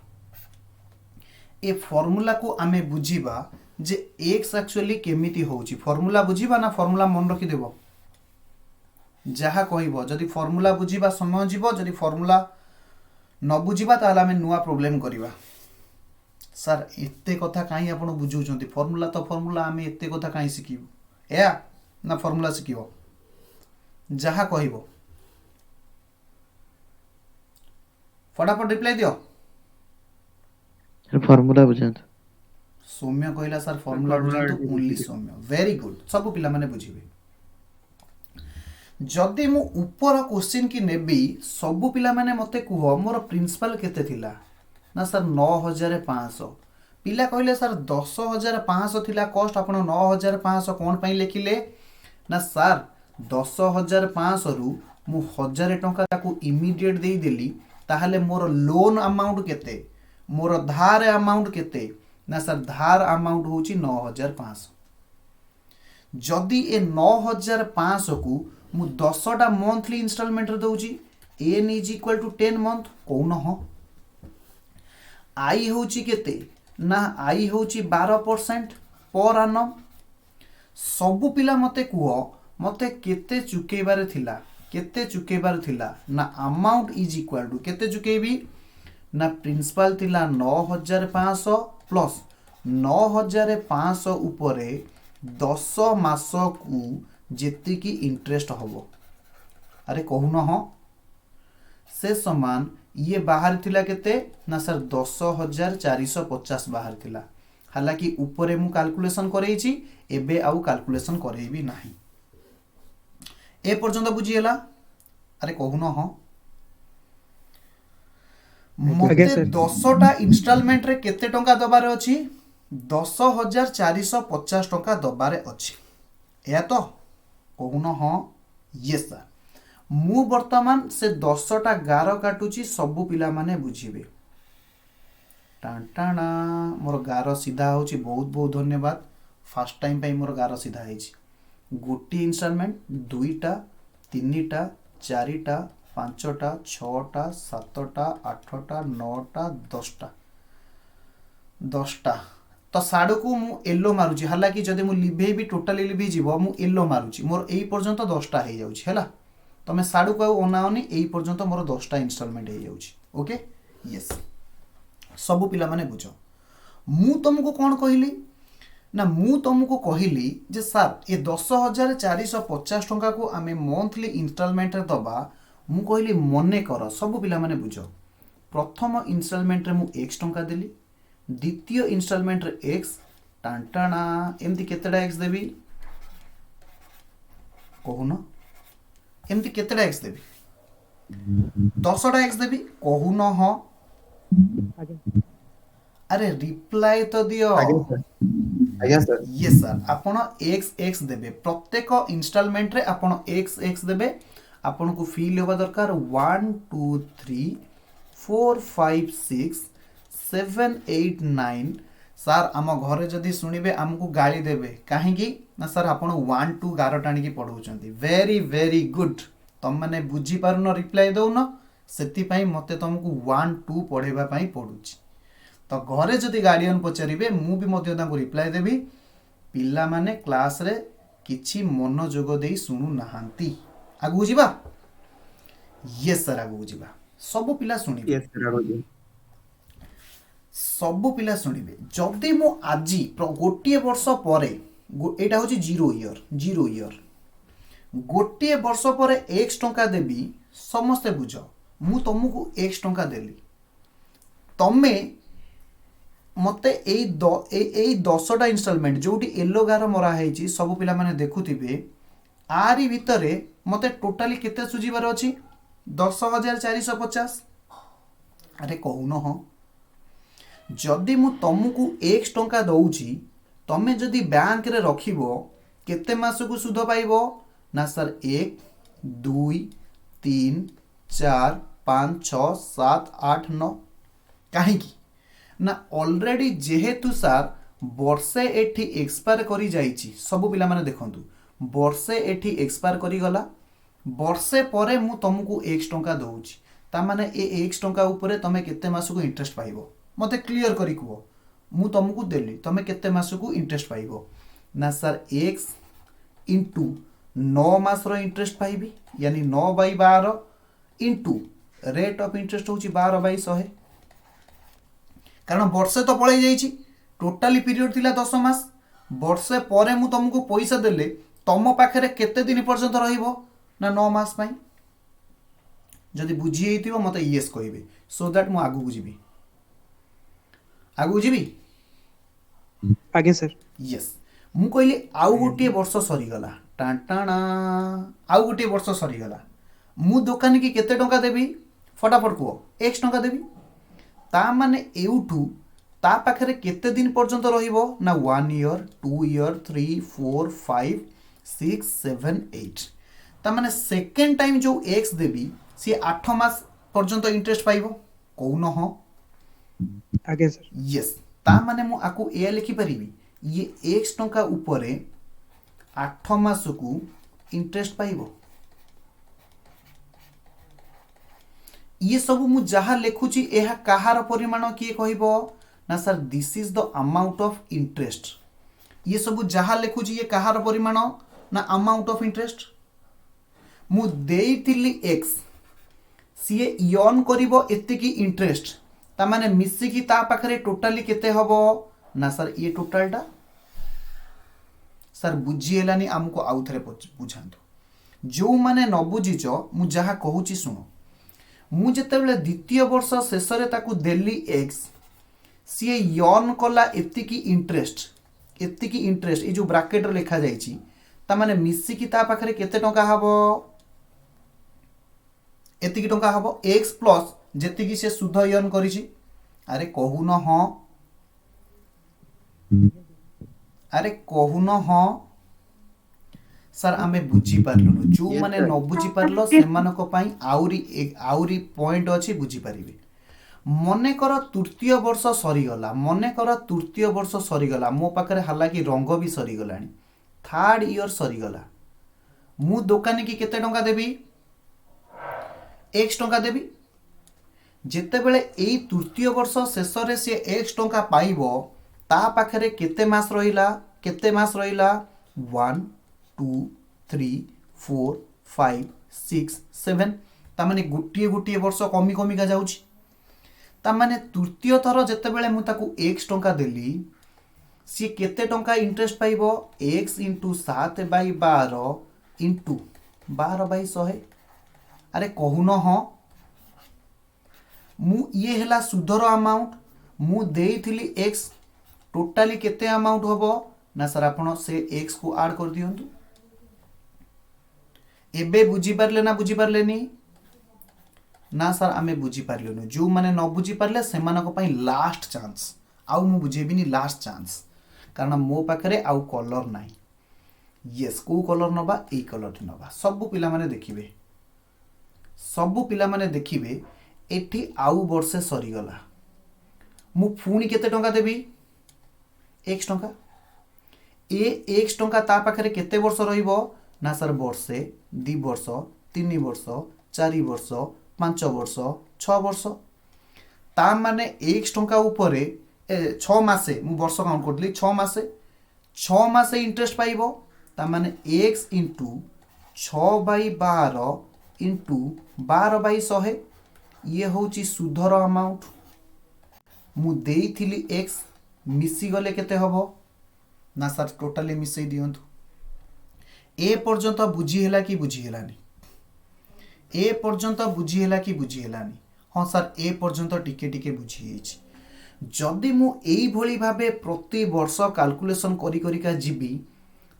a formula को आमे बुझीबा जे x एक्चुअली केमिति होउची फॉर्मूला बुझीबा ना फॉर्मूला मन रखी देबो जहा कहइबो जदि फॉर्मूला बुझीबा समय जीवो जदि फॉर्मूला न बुझीबा ताहले आमे नुवा प्रॉब्लम करिबा सर एते कथा काई आपण बुझौचंती फॉर्मूला तो फॉर्मूला आमे एते कथा काई सिकिबो या ना फॉर्मूला सिकिबो जहा कहइबो फटाफट रिप्लाई दियो फॉर्मूला बुझांत सौम्य कहला सर फॉर्मूला बुझांतु ओनली सौम्य वेरी गुड सब पिला माने बुझिबे जदि मु ऊपर क्वेश्चन की नेबी सब पिला माने मते कुह मोर प्रिंसिपल केते थिला ना सर 9500 पिला कहले सर 10500 थिला कॉस्ट आपण 9500 कोन पई लेखिले ना सर 10500 रु मु 1000 टंका ताकू इमीडिएट देई देली ताहले मोर लोन अमाउंट केते मोर धार अमाउंट केते ना सर धार अमाउंट होची 9500 जदि ए 9500 को मु 10टा मंथली इंस्टॉलमेंट रे दउची n is equal to 10 month कोन हो आई होची केते ना आई होची 12% पर annum सब पिला मते कुह मते केते चुकेबार थिला ना अमाउंट इज इक्वल टू केते चुकेबी ना प्रिंसिपल थिला 9500 प्लस 9500 उपरे 10 मास को जेति की इंटरेस्ट होबो अरे कहून हो से समान ये बाहर थिला केते ना सर 10450 बाहर थिला हालांकि ऊपरे मु कैलकुलेशन करैछि एबे आउ कैलकुलेशन करैबी नाही ए पर्यंत बुझिएला अरे कहून हो मते 10टा इंस्टॉलमेंट रे केते टंका दबारे अछि 10450 टंका दबारे अछि या तो कहून हो यस सर मु वर्तमान से 10टा गार काटुची सब पिला माने बुझिबे टांटाणा मोर गार सीधा होची बहुत बहुत धन्यवाद फर्स्ट टाइम पई मोर गार सीधा हेची गोटी इंस्टॉलमेंट दुईटा तीनटा चारिटा पांचटा छटा सातटा आठटा नौटा 10टा तो साडू को मु येलो मारुची हालांकि जदि मु लिभे भी टोटली लिभे जीवो मु येलो मारुची मोर एई पर्यंत 10टा हे जाउची हैला तमे साडू को ओनाओनी एई पर्यंत मोर 10टा इंस्टॉलमेंट हे जाउची ओके यस सब पिला माने बुझो मु तुमको कोन कहिली ना मु तुमको कहिली जे सर ए 10450 टंका को आमे मंथली इंस्टॉलमेंट रे दबा मु कहिली मने कर सब पिला माने बुझो प्रथम इंस्टॉलमेंट रे मु x टंका देली द्वितीय इंस्टॉलमेंट रे x टांटाणा एमती केतेडा x देबी कहून एमती केतेडा x देबी 10टा x देबी कहून हो अरे रिप्लाई तो दियो आज्ञा सर यस सर आपण x देबे प्रत्येक इंस्टॉलमेंट रे आपण x देबे आपण को फील होबा दरकार 1 2 3 4 5 6 7 8 9 सर आम घरे जदि सुनिबे हमको गाली देबे काहेकि ना सर आपण 1 2 गार टाणी की पढौचंती वेरी वेरी गुड तुम माने बुझी पारुन रिप्लाई दउन सेति पई मते तुमको 1 2 पढेबा पई पडुची तो घरे जदि गार्डियन पचारिबे मु भी मते तांको रिप्लाई देबी पिल्ला माने क्लास रे किछि मनोयोग देई सुनु नाहांती आगु जीवा यस सर आगु जीवा सब पिला सुनिबे यस सर आगो सब पिला सुनिबे जदि मु आजी गोटे वर्ष परे एटा होची 0 ईयर गोटे वर्ष परे x टंका देबी समस्त बुझ मु तुमको x टंका देली तमे मते एई 10टा इंस्टॉलमेंट जोटी येलो गार मरा हेची सब पिला माने देखुथिबे आरी भितरे मते टोटली केते सुजीबार अछि 10450 अरे कहून हो जदि मु तुमको x टंका दउची तमे जदि बैंक रे रखिबो केते मास को सुध पाइबो ना सर 1 2 3 4 5 6 7 8 9 काहे की ना ऑलरेडी जेहेतु सर वर्षे एठी एक्सपायर करी जाइची सब पिला माने देखंतु वर्षे एठी एक्सपायर करी गला वर्षे परे मु तुमको x टंका दउची ता माने ए x टंका ऊपर तमे केते मास को इंटरेस्ट पाइबो मते क्लियर करी कुओ मु तुमको देली तुम केते मासकू इंटरेस्ट पाइबो ना सर एक्स इंटू 9 मासर इंटरेस्ट पाइबी यानी 9/12 इंटू रेट ऑफ इंटरेस्ट हूँ 12/100 कारण वर्षे तो पलि जाइए टोटाली पीरियड थिला 10 मास वर्षे पर मु तुमको पैसा देले तुम पाखे केते दिन पर्यंत रहिबो ना 9 मास पाई जदि बुझी थी मत येस कहे सो दैट मु आगू जीवी आगू जीवी आगे सर येस मु कहली आउ गोटे वर्ष सरीगला टाणा आउ गोटे वर्ष सरीगला मु दुकानी की केते टंका देबी फटाफट कह एक्स टंका देबी ता माने एउठू ता पाखरे केते दिन पर्यंत रहिबो ना 1 ईयर 2 ईयर 3 4 5 6 7 8 ता माने सेकेंड टाइम जो एक्स देबी सी 8 मास पर्यंत इंटरेस्ट पाइबो कौन हो आगे सर यस ता माने मु आकु ए लिखि परिबी ये एक्स टंका ऊपर 8 मास को इंटरेस्ट पाइबो ये सब मु जहाँ लिखुची यह कहार परिमाण किए कहबो ना sir this is the amount of interest ये सब जहाँ लिखुची ये कहार परिमाण ना अमाउंट ऑफ इंटरेस्ट मु देइथिली एक्स सीए यन करिवो एतिकी इंटरेस्ट ता माने मिसिकी ता पाखरे टोटाली केते हबो ना सर ये टोटालटा सर बुझी हेलानी हमको आउ थरे बुझांतु जो माने न बुझीच मु जहाँ कहूची सुनो मु जेतेबेले द्वितीय वर्ष शेष रे ताकू देली एक्स सीए यन कला एतिकी इंटरेस्ट ये जो ब्रैकेट रे लिखा जाइछि ता माने मिसिकी ता पाखरे केते टंका हबो एतिकी टंका हबो एक्स प्लस जेतिकी से सुध यन करिछि अरे कहून हाँ अरे कहून हाँ सर आमे बुझी पारलुनु जो माने न बुझी पारलो सेमानक पई आउरी पॉइंट अछि बुझी पारिबे मने कर तृतीय वर्ष सरीगला मो पाखरे हालाकि रंग भी सरीगलानी थर्ड ईयर सरीगला मु दुकानी की केते टंका देबी एक्स टंका देबी जेतेबेले एई तृतीय वर्ष शेष रे से एक्स टंका पाइबो ता पाखरे केते मास रहिला 1 2 3 4 5 6 7 ता माने गोटिए वर्ष कमी कमी का जाउची ता माने तृतीय थर जेतेबेले मु ताकू एक्स टंका देली सी केते टंका इंटरेस्ट पाइबो x इंटू 7/12 इंटू 12/100 अरे कहून हाँ मु ये हेला सुधर अमाउंट मु देइथिली x टोटाली केते अमाउंट होबो ना सर आपण से x को ऐड कर दियंतु एबे बुझी पारले ना बुझी पारलेनी ना सर आमे बुझी पारलेनु जो माने न बुझी पारले सेमानक पई लास्ट चांस आउ मु बुझेबिनी लास्ट चांस कारण मो पाखरे आउ कलर नाही यस को कलर नबा ए कलर नबा सब पिला माने देखिबे एठी आउ वर्षे सरी गला मु फुणी केते टंका देबी x टंका ए x टंका ता पाखरे केते वर्ष रहिबो ना सर वर्षे 2 वर्ष 3 वर्ष 4 वर्ष 5 वर्ष 6 वर्ष ता माने x टंका ऊपर 6 मासे मु वर्ष काउंट करली 6 मासे इंटरेस्ट पाइबो ता माने x इंटू 6/12 इंटू 12/100 ये होची सुधर अमाउंट मु देइथिली x मिसी गले केते हबो ना सर टोटली मिसई दियंतु ए पर्यंत बुझी हेला कि बुझी हेलानी ए पर्यंत बुझी हेला कि बुझी हेलानी हाँ सर ए पर्यंत टिके टिके बुझी हेछि जदि मु एई भली भाबे प्रति वर्ष कैलकुलेशन करी करिका जीबी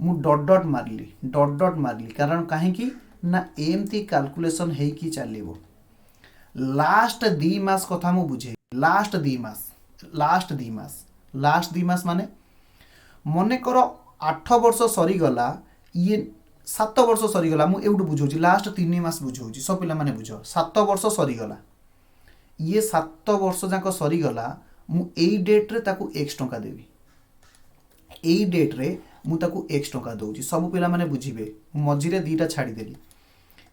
मु डॉट मारली कारण काहे कि ना एमती कैलकुलेशन हेई कि चलिबो लास्ट 2 मास कथा मु बुझे लास्ट 2 मास माने मने करो 8 वर्ष सरी गला ये 7 वर्ष सरी गला मु एउड बुझौची लास्ट 3 मास बुझौची सब पिला माने बुझो 7 वर्ष सरी गला ये 7 वर्ष जाक सरी गला मु एई डेट रे ताकू x टंका देबी एई डेट रे मु ताकू x टंका दउची सब पिला माने बुझिबे मझी रे दीटा छाडी देली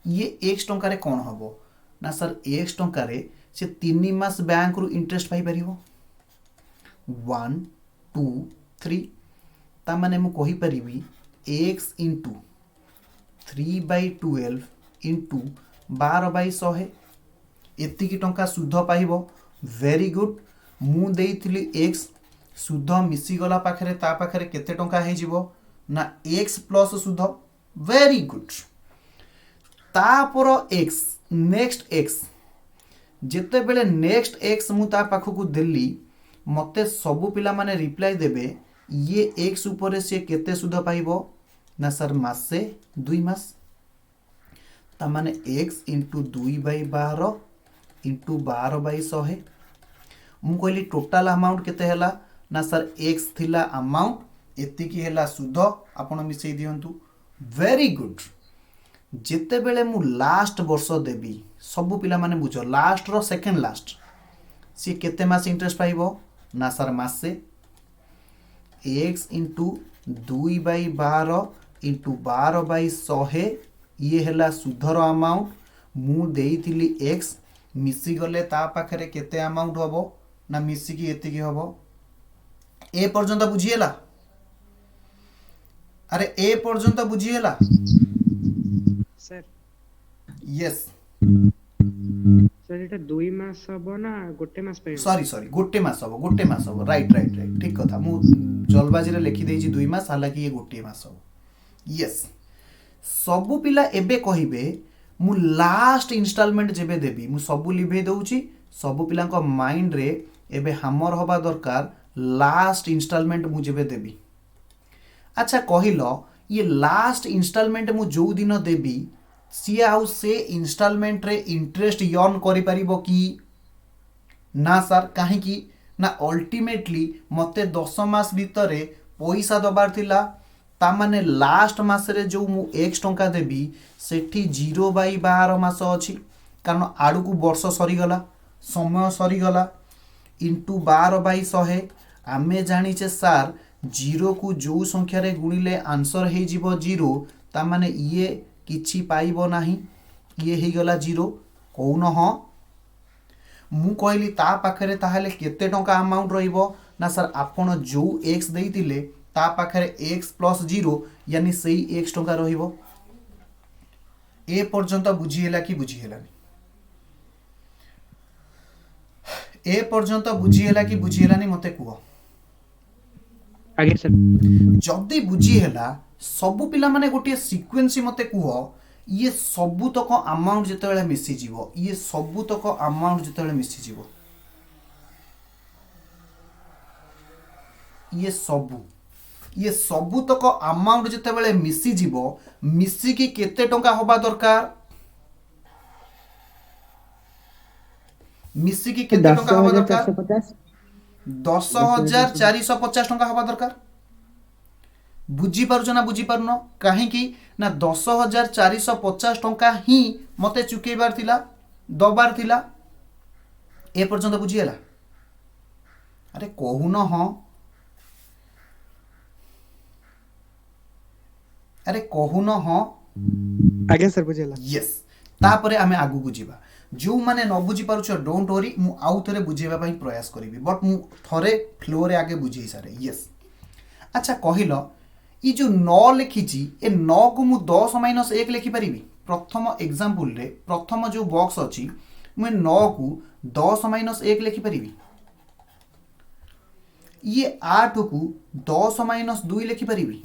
ये x टंका रे कोन हबो ना सर x टंका रे से 3 मास बैंक रु इंटरेस्ट पाई परिबो 1 2 3 ता माने मु कहि परिबी x इंटू 3/12 इंटू 12/100 एतिकी टंका सुध पाइबो। Very good. मु देइथिली x सुध मिसी गला पाखरे ता पाखरे केते टंका हे जिवो ना x प्लस सुध। Very good. तापर x नेक्स्ट x जेते बेले नेक्स्ट x मु ता पाखकु देली मते सबु पिला माने रिप्लाई देबे ये x ऊपर से केते सुध पाइबो ना सर मासे 2 मास ता माने x इंटू 2/12 इंटू 12/100 मु कहली टोटल अमाउंट केते हला ना सर x थिला अमाउंट एतिकी हला सुध आपण मिसई दियंतु। Very good. जेते बेले मु लास्ट वर्ष देबी सबु पिला माने बुझो last row second last C केते मास इंटरेस्ट पाइबो ना सर मासे x इंटू 2/12 इंटू 12/100 ये हला सुधर अमाउंट मु देइथिली x मिसी गले ता पाखरे केते अमाउंट हबो ना मिसी की एतिकी हबो। ए पर्यंत बुझिएला। अरे ए पर्यंत बुझिएला। सर यस सर एटा 2 मास हबो ना गोटे मास पे सॉरी सॉरी गोटे मास हबो राइट राइट राइट ठीक कथा मु जलबाजी रे लिखि देइछि 2 मास हालांकि ये गोटे मास हबो। यस सबु पिला एबे कहिबे मु लास्ट इंस्टॉलमेंट जेबे देबी मु सबु लिभे दउछि सबु पिला को माइंड रे एबे हमर होबा दरकार लास्ट इंस्टॉलमेंट मु जेबे देबी। अच्छा कहिलो ये लास्ट इंस्टॉलमेंट मु जो दिन देबी सी आउ से इंस्टॉलमेंट रे इंटरेस्ट यर्न करि परिबो कि ना सर काहे कि ना अल्टीमेटली मते 10 मास भीतरे पैसा दबार थिला ता माने लास्ट मास रे जो मु x टंका देबी सेठी 0/12 मास अछि कारण आडू को वर्ष सरी गला समय सरी गला इंटू 12/100 आमे जानी छे सर 0 को जो संख्या रे गुणिले आंसर हे जीवो 0 ता माने ये किछि पाइबो नाही ये हे गला 0 कोन ह मु कहली ता पाखरे ताहले केते टंका अमाउंट रहिबो ना सर आपण जो x देइतिले ता पाखरे x प्लस 0 यानी सही x टंका रहिबो। ए पर्यंत बुझिहेला कि बुझिहेलानी ए पर्यंत बुझिहेला कि बुझिहेलानी मते कुह। आगे सर जदी बुझिहेला सबु पिला माने गोटे सीक्वेंसी मते कुह ये सबु तक अमाउंट जेतेबेले मिसी जीवो ये सबु तक अमाउंट जेतेबेले मिसी जीवो ये सबु तक अमाउंट जेतेबेले मिसी जीवो मिसी की केते टंका होबा दरकार मिसी की केते टंका होबा दरकार 10,450 टंका होबा दरकार। बुझी पारुछ ना बुझी पारुनो काहे कि ना 10,450 टंका ही मते चुकेबार थिला दबार थिला। ए पर्यंत बुझिएला। अरे कहून ह अरे कहून ह आगे सर बुझेला। यस तापरे आमे आगु बुझिबा जो माने न बुझी पारुछ डोंट वरी मु आउ थरे बुझेबा पई प्रयास करिवि बट मु थरे फ्लो रे आगे बुझेई सारे। यस अच्छा कहिलो ये जो 9 लिखिची ए 9 को मु 10 - 1 लिखि परिबी। प्रथम एग्जांपल रे प्रथम जो बॉक्स अछि मु 9 को 10 - 1 लिखि परिबी। ये 8 को 10 - 2 लिखि परिबी।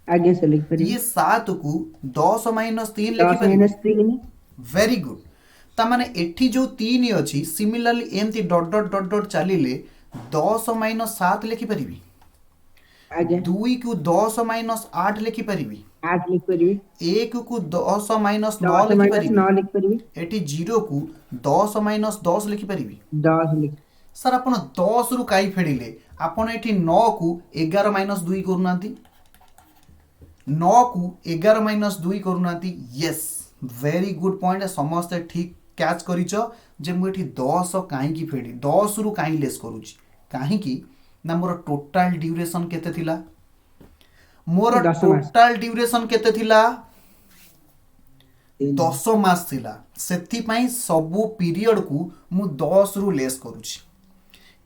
आगे से लिख परिबी। ये 7 को 10 - 3 लिखि परिबी। 10 - 3 वेरी गुड। ता माने एठी जो 3 अछि सिमिलरली एमती डॉट डॉट डॉट डॉट चलिले 10 - 7 लिखि परिबी। आगे 2 को 10 - 8 लिखि परिबी। 8 लिख परिबी। 1 को 10 - 9 10 लिखि - परिबी। 9 लिख परिबी। एठी 0 को 10 - 10 लिखि परिबी। 10 लिख सर आपण 10 रु काई फेडिले आपण एठी 9 को 11 - 2 करूनांती 9 को 11 - 2 करूनांती। यस वेरी गुड पॉइंट समस्त ठीक कैच करिचो जे मु एठी 10 काहे की फेडी 10 रु काहे लेस करूची काहे की ना मोर टोटल ड्यूरेशन केते थिला मोर 10 मास। टोटल ड्यूरेशन केते थिला 10 मास थिला सेथि पई सबु पीरियड को मु 10 रु लेस करूची।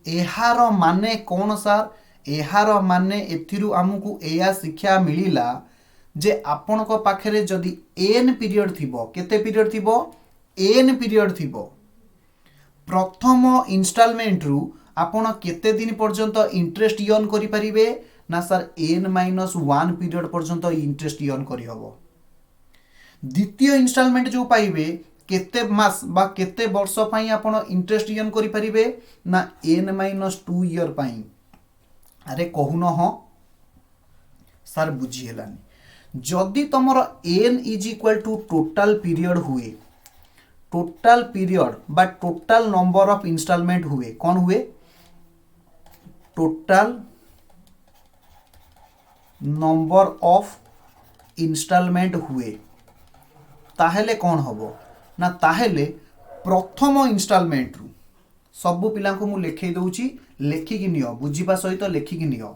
एहार माने कोन सर एहार माने एथिरु आमको एया शिक्षा मिलिला जे आपणक पाखरे जदि एन पीरियड थिबो केते पीरियड थिबो एन पीरियड थिबो प्रथम इनस्टॉलमेंट रु आपण केते दिन पर्यंत इंटरेस्ट इयन करि परिबे ना सर n-1 पीरियड पर्यंत इंटरेस्ट इयन करि हबो द्वितीय इनस्टॉलमेंट जो पाइबे केते मास बा केते वर्ष पई आपण इंटरेस्ट इयन करि परिबे ना n-2 ईयर पई अरे कहून ह सर बुझी हेलानी जदि तमर n is equal to total period हुए टोटल पीरियड बा टोटल नंबर ऑफ इंस्टॉलमेंट हुए कौन हुए टोटल नंबर ऑफ इंस्टॉलमेंट हुए ताहेले कौन हबो ना ताहेले प्रथम इंस्टॉलमेंट रु सबु पिला को मु लेखै दउची लेखिकी नियो बुझिबा सहित लेखिकी नियो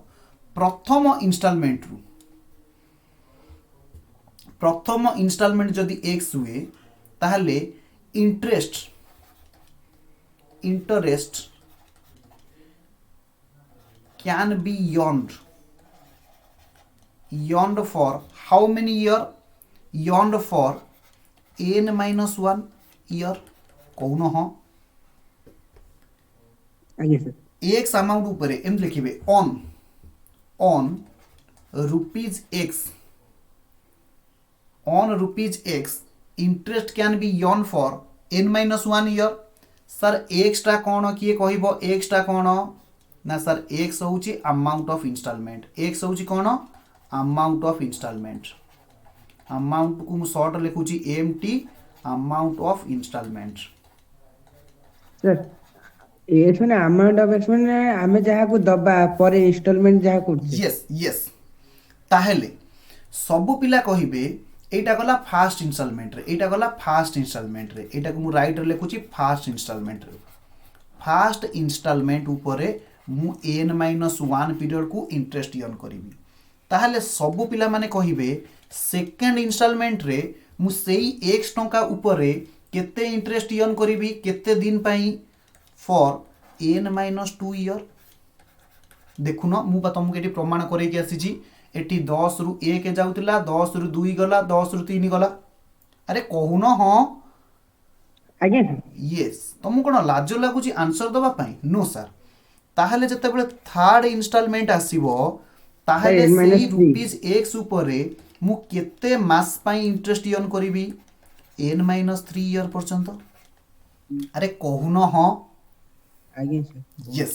प्रथम इंस्टॉलमेंट जदि x हुए ताहेले interest can be yawned for how many year yawned for n-1 year कौन ह आगे सर x अमाउंट ऊपर M लिखिबे on rupees x interest can be yawned for n-1 year sir x टा कौन किए कहबो x टा कौन ना सर x होची अमाउंट ऑफ इंस्टॉलमेंट x होची कौन अमाउंट ऑफ इंस्टॉलमेंट अमाउंट को मु शॉर्ट लिखुची mt amount of instalment sir ये सुने अमाउंट ऑफ एक्सपेंड आमे जहा को दबा पर इंस्टॉलमेंट जहा करते यस ताहेले सब पिला कहिबे एटा गला फास्ट इंस्टॉलमेंट रे एटा गला फास्ट इंस्टॉलमेंट रे एटा को मु राइट रे लिखुची फास्ट इंस्टॉलमेंट रे फास्ट इंस्टॉलमेंट ऊपर मु n-1 पीरियड को इंटरेस्ट इयन करिवि ताहले सब पिला माने कहिबे सेकंड इंस्टॉलमेंट रे मु सेई x टंका ऊपर केते इंटरेस्ट इयन करिवि केते दिन पई फॉर n-2 ईयर देखुन मु बा तुमको एटी प्रमाण करे कि आसीची एटी 10 रु 1 जाउतिला 10 रु 2 गला 10 रु 3 गला अरे कहून ह आगे यस तुमको कोन लाज लागुची आंसर दबा पई नो सर ताहले जते बेले थर्ड इंस्टॉलमेंट आसीबो ताहले सेई रुपीस x ऊपर मु केते मास पई इंटरेस्ट इयन करिवि n-3 ईयर पर्यंत अरे कहून ह आगे सर यस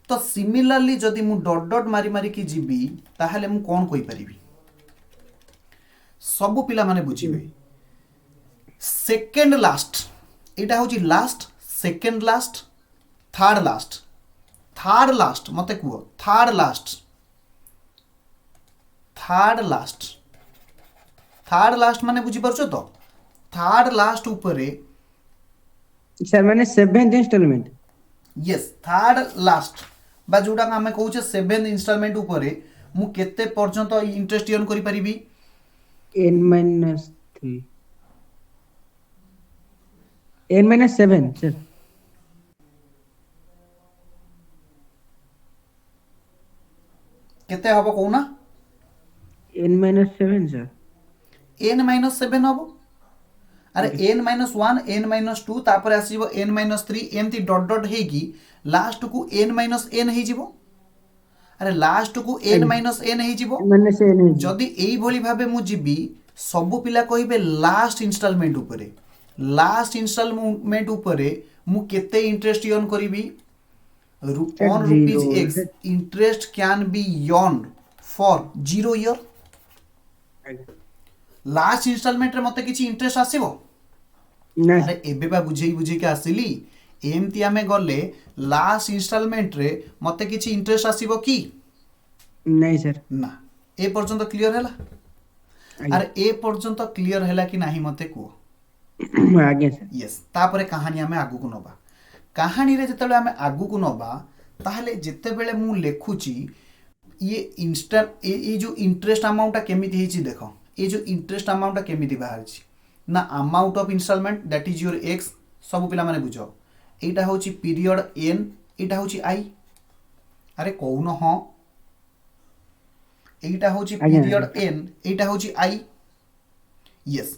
तो सिमिलरली जदि मु डॉट डॉट मारी मारी की जीबी ताहले मु कोन कहि परिबि सब पिला माने बुझिबे सेकंड लास्ट एटा होची last second last third last मते कुओ थर्ड लास्ट माने बुझी परछो तो थर्ड लास्ट ऊपर सर माने 7th instalment yes third last बा जोटा आमे कहूचे 7th इंस्टॉलमेंट ऊपर मु केते पर्यंत इंटरेस्ट इयन करि परिबी n-3 n-7 सर केते हबो कहूना n-7 सर n-7 हबो अरे n-1 n-2 तापर आसीबो n-3 एमती डॉट डॉट हेगी लास्ट को n-n हे जिवो अरे लास्ट को n-n हे जिवो जदि एई भली भाबे मु जिबी सब पिला कहिबे लास्ट इंस्टॉलमेंट ऊपर मु केते इंटरेस्ट इयन करिवि on rupees x interest can be yawned for 0 year last instalment रे मते किछि इंटरेस्ट आसीबो अरे एबे बा बुझेई के आसिली एमती आमे गले लास्ट इंस्टॉलमेंट रे मते किछि इंटरेस्ट आसीबो की नहीं सर ना ए पर्यंत क्लियर हैला अरे ए पर्यंत क्लियर हैला कि नाही मते को आगे सर यस तापरे कहानी आमे आगु को नबा कहानी रे जतले आमे आगु को नबा ताहले जते बेले मु लेखुची ये इंस्टेंट ये जो इंटरेस्ट अमाउंट केमिति हेची देखो ये जो इंटरेस्ट अमाउंट केमिति बाहर छी ना amount of instalment that is your x सब पिला माने बुझो एटा होची पीरियड n एटा होची i अरे कहून ह এইটা হচ্ছে ଆଜ୍ଞା পিরিয়ড এন, এইটা হচ্ছে আই। ইয়েস,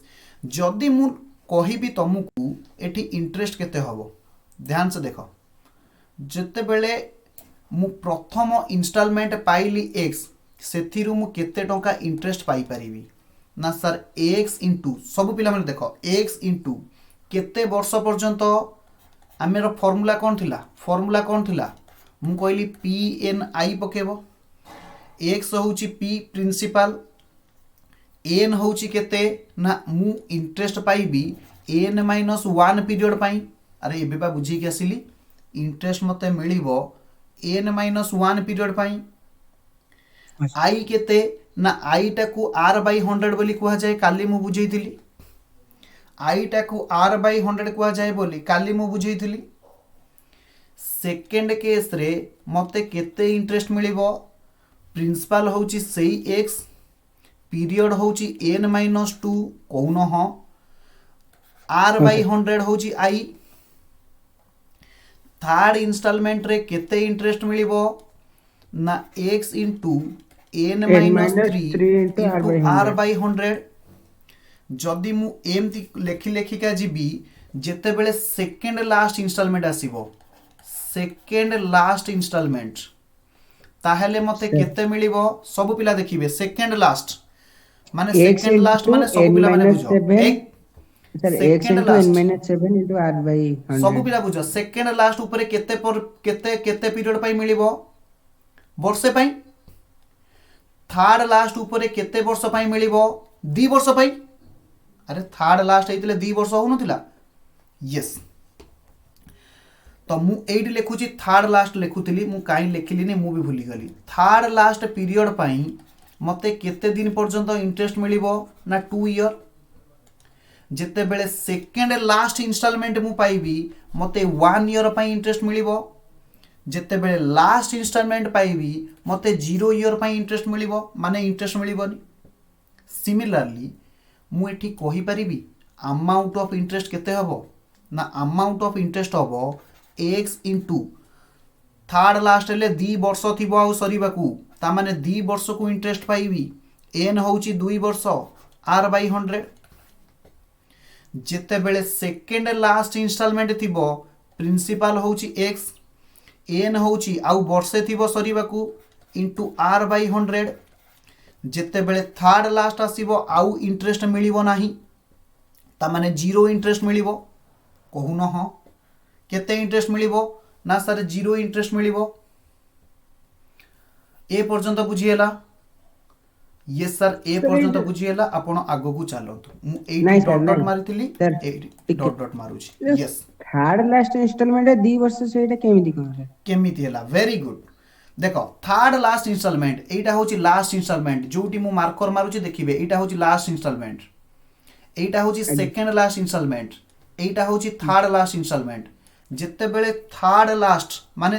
যদি মু কহিবি তমুকু এটি ইন্টারেস্ট কেতে হব, ধ্যান সে দেখ, যেতেবেলে মু প্রথম ইনস্টলমেন্ট পাইলি এক্স, ସେଥିରୁ ମୁଁ କେତେ ଟଙ୍କା ଇଣ୍ଟରେଷ୍ଟ ପାଇପାରିବି? ନା ସାର୍ ଏକ୍ସ ଇଣ୍ଟୁ, ସବୁ ପିଲାମାନେ ଦେଖ, ଏକ୍ସ ଇଣ୍ଟୁ କେତେ ବର୍ଷ ପର୍ଯ୍ୟନ୍ତ, ଆମର ଫର୍ମୁଲା କ'ଣ ଥିଲା? ଫର୍ମୁଲା କ'ଣ ଥିଲା? ମୁଁ କହିଲି ପି ଏନ୍ ଆଇ ପକେଇବ। ଏକ୍ସ ହେଉଛି ପି ପ୍ରିନ୍ସିପାଲ, एन हूँ केते ना मु इंटरेस्ट पाइबी एन माइनस वन पीरियड पाई। अरे एबे बा बुझी के आसिली, इंटरेस्ट मते मिलिबो एन माइनस वन पीरियड पाई। आई केते ना आई टाकू आर बाई 100 बोली कुहा जाए, काली मु बुझेइथिली। आई टाकू आर बाई 100 कुहा जाए बोली काली मु बुझेइथिली। सेकेंड केस रे मते केते इंटरेस्ट मिलिबो? प्रिंसिपल होची सेई एक्स, पीरियड होची एन माइनस टू, कौन हाँ, आर बाई 100 होची आई। थर्ड इंस्टॉलमेंट रे केते इंटरेस्ट मिलिबो? ना X into N minus 3 into R by 100। जदि मु एमती लेखि लेखिका जीबी, जेते बेले सेकेंड लास्ट इंस्टॉलमेंट आसीबो, सेकेंड लास्ट इंस्टॉलमेंट, ताहेले मते केते मिलिबो? सब पिला देखिबे सेकेंड लास्ट माने सेकेंड लास्ट माने सब पिला माने बुझो, एक सेकेंड लास्ट सब पिला बुझो, सेकेंड लास्ट ऊपर केते पर केते केते पीरियड पाई मिलिबो? वर्षे पाई। थर्ड लास्ट ऊपर केते वर्ष पाई मिलिबो? 2 वर्ष पाई। अरे थर्ड लास्ट हेतिले 2 वर्ष हो नथिला? यस, तो मु एइट लिखुची थर्ड लास्ट लिखुतली, मु काई लिखिलिनी मु भी भूली गली। थर्ड लास्ट पीरियड पाई मते केते दिन पर्यंत इंटरेस्ट मिलिबो? ना 2 ईयर। जेते बेले सेकेंड लास्ट इंस्टॉलमेंट मु पाइबी मते 1 ईयर पाई इंटरेस्ट मिलिबो। जेते बेले लास्ट इंस्टॉलमेंट पाइबी मते 0 ईयर पाई इंटरेस्ट मिलिबो, माने इंटरेस्ट मिलिबोनी। सिमिलरली मु एठी कहि परिबी अमाउंट ऑफ इंटरेस्ट केते हबो? ना अमाउंट ऑफ इंटरेस्ट हबो एक्स इंटू थर्ड लास्ट हेले 2 वर्ष थिबो आउ सरीबाकू, ता माने 2 वर्ष को इंटरेस्ट पाइबी, एन होची 2 वर्ष, आर बाई 100। जेते बेले सेकेंड लास्ट इंस्टॉलमेंट थिबो, प्रिंसिपल होची एक्स, एन होची आउ वर्षे थिबो सरीबाकू, इंटू आर बाई 100। जेते बेले थर्ड लास्ट आसीबो आउ इंटरेस्ट मिलिबो नाही, ता माने 0 इंटरेस्ट मिलिबो। कहून हाँ, केते इंटरेस्ट मिलिबो? ना सर 0 इंटरेस्ट मिलिबो। ए पर्यंत बुझीला? ये सर ए पर्यंत बुझीला, आपण आगो को चलतु। मु एठी डॉट डॉट मारितली, एठी डॉट डॉट मारुची। यस, थर्ड लास्ट इंस्टॉलमेंट 2 वर्ष सेटा केमिति कोन है? केमिति हला? Very good. देखो थर्ड लास्ट इंस्टॉलमेंट, एटा होची लास्ट इंस्टॉलमेंट, जोटी मु मार्कर मारुची देखिबे, एटा होची लास्ट इंस्टॉलमेंट, एटा होची सेकंड लास्ट इंस्टॉलमेंट, एटा होची थर्ड लास्ट इंस्टॉलमेंट। जेते बेले थर्ड लास्ट माने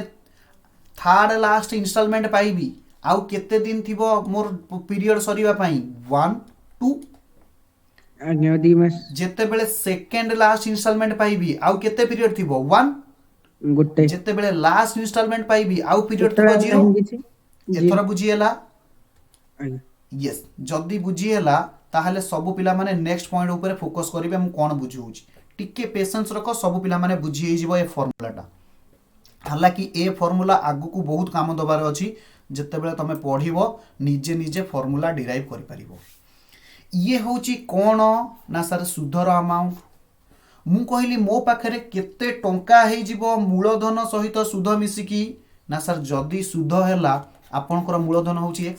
थर्ड लास्ट इंस्टॉलमेंट पाइबी आउ केते दिन थिबो मोर पीरियड सरीबा पाई? 1 2। आज्ञा 2 मास। जेते बेले सेकंड लास्ट इंस्टॉलमेंट पाइबी आउ केते पीरियड थिबो? 1 गुटे। जेते बेले लास्ट इंस्टॉलमेंट पाइबी आउ पीरियड थिबो 0। एथरा बुझी हला? यस, जदी बुझी हला ताहले सब पिला माने नेक्स्ट पॉइंट ऊपर फोकस करिवे। मु कोन बुझौची, टिके पेशेंस रखो, सब पिला माने बुझी हे जिवो ए फार्मूलाटा। हालांकि ए फार्मूला आगु को बहुत काम दबार अछि, जते बेले तमे पढ़िबो निजे निजे फार्मूला डिराइव करि परिबो। ये होची कोन? ना सर सुधर अमाउंट। मु कहली मो पाखरे केते टंका हे जिवो मूलधन सहित सुध मिसिकी? ना सर जदी सुध हैला आपनकर मूलधन होची x,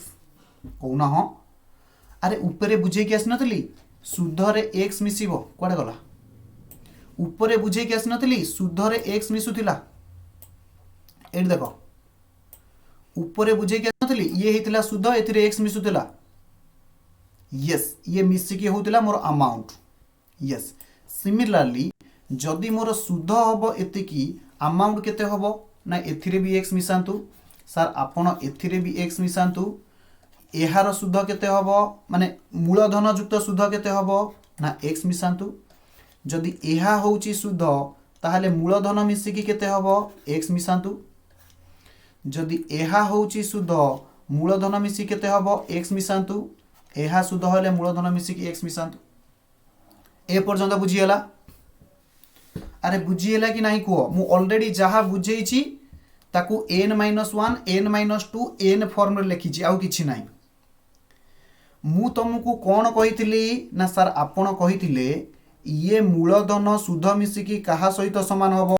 कोना हाँ? अरे ऊपरे बुझे के आसनतली सुधरे x मिसिबो, कोडे गला? ऊपरे बुझे के आसनतली सुधरे x मिसुतिला, एट देखो ऊपरे बुझे के आसनतली ये हेतिला सुध, एथिरे x मिसुतिला। यस, ये मिसिकी होतिला मोर अमाउंट। यस, सिमिलरली जदि मोर सुध हबो एतिकी, अमाउंट केते हबो? ना एथिरे भी x मिसांतु। सर आपण एथिरे भी x मिसांतु, एहार सुध केते हबो? माने मूलधन युक्त सुध केते हबो? ना x मिसांतु। जदि एहा होची सुध, ताहले मूलधन मिसिकी केते हबो? x मिसांतु। जदि एहा होची सुध, मूलधन मिसी केते हबो x मिसांतु एहा सुध हले मूलधन मिसी कि x मिसांतु ए पर्यंत बुझीगला अरे बुझीगला कि नहीं कुह मु ऑलरेडी जहा बुझेइछि ताकू n-1 n-2 n फॉर्म रे लिखिछि आउ किछि नाही मु तुमको कौन कही ना सर आपण कही ये मूलधन सुध मिसिकी कहा सहित समान हम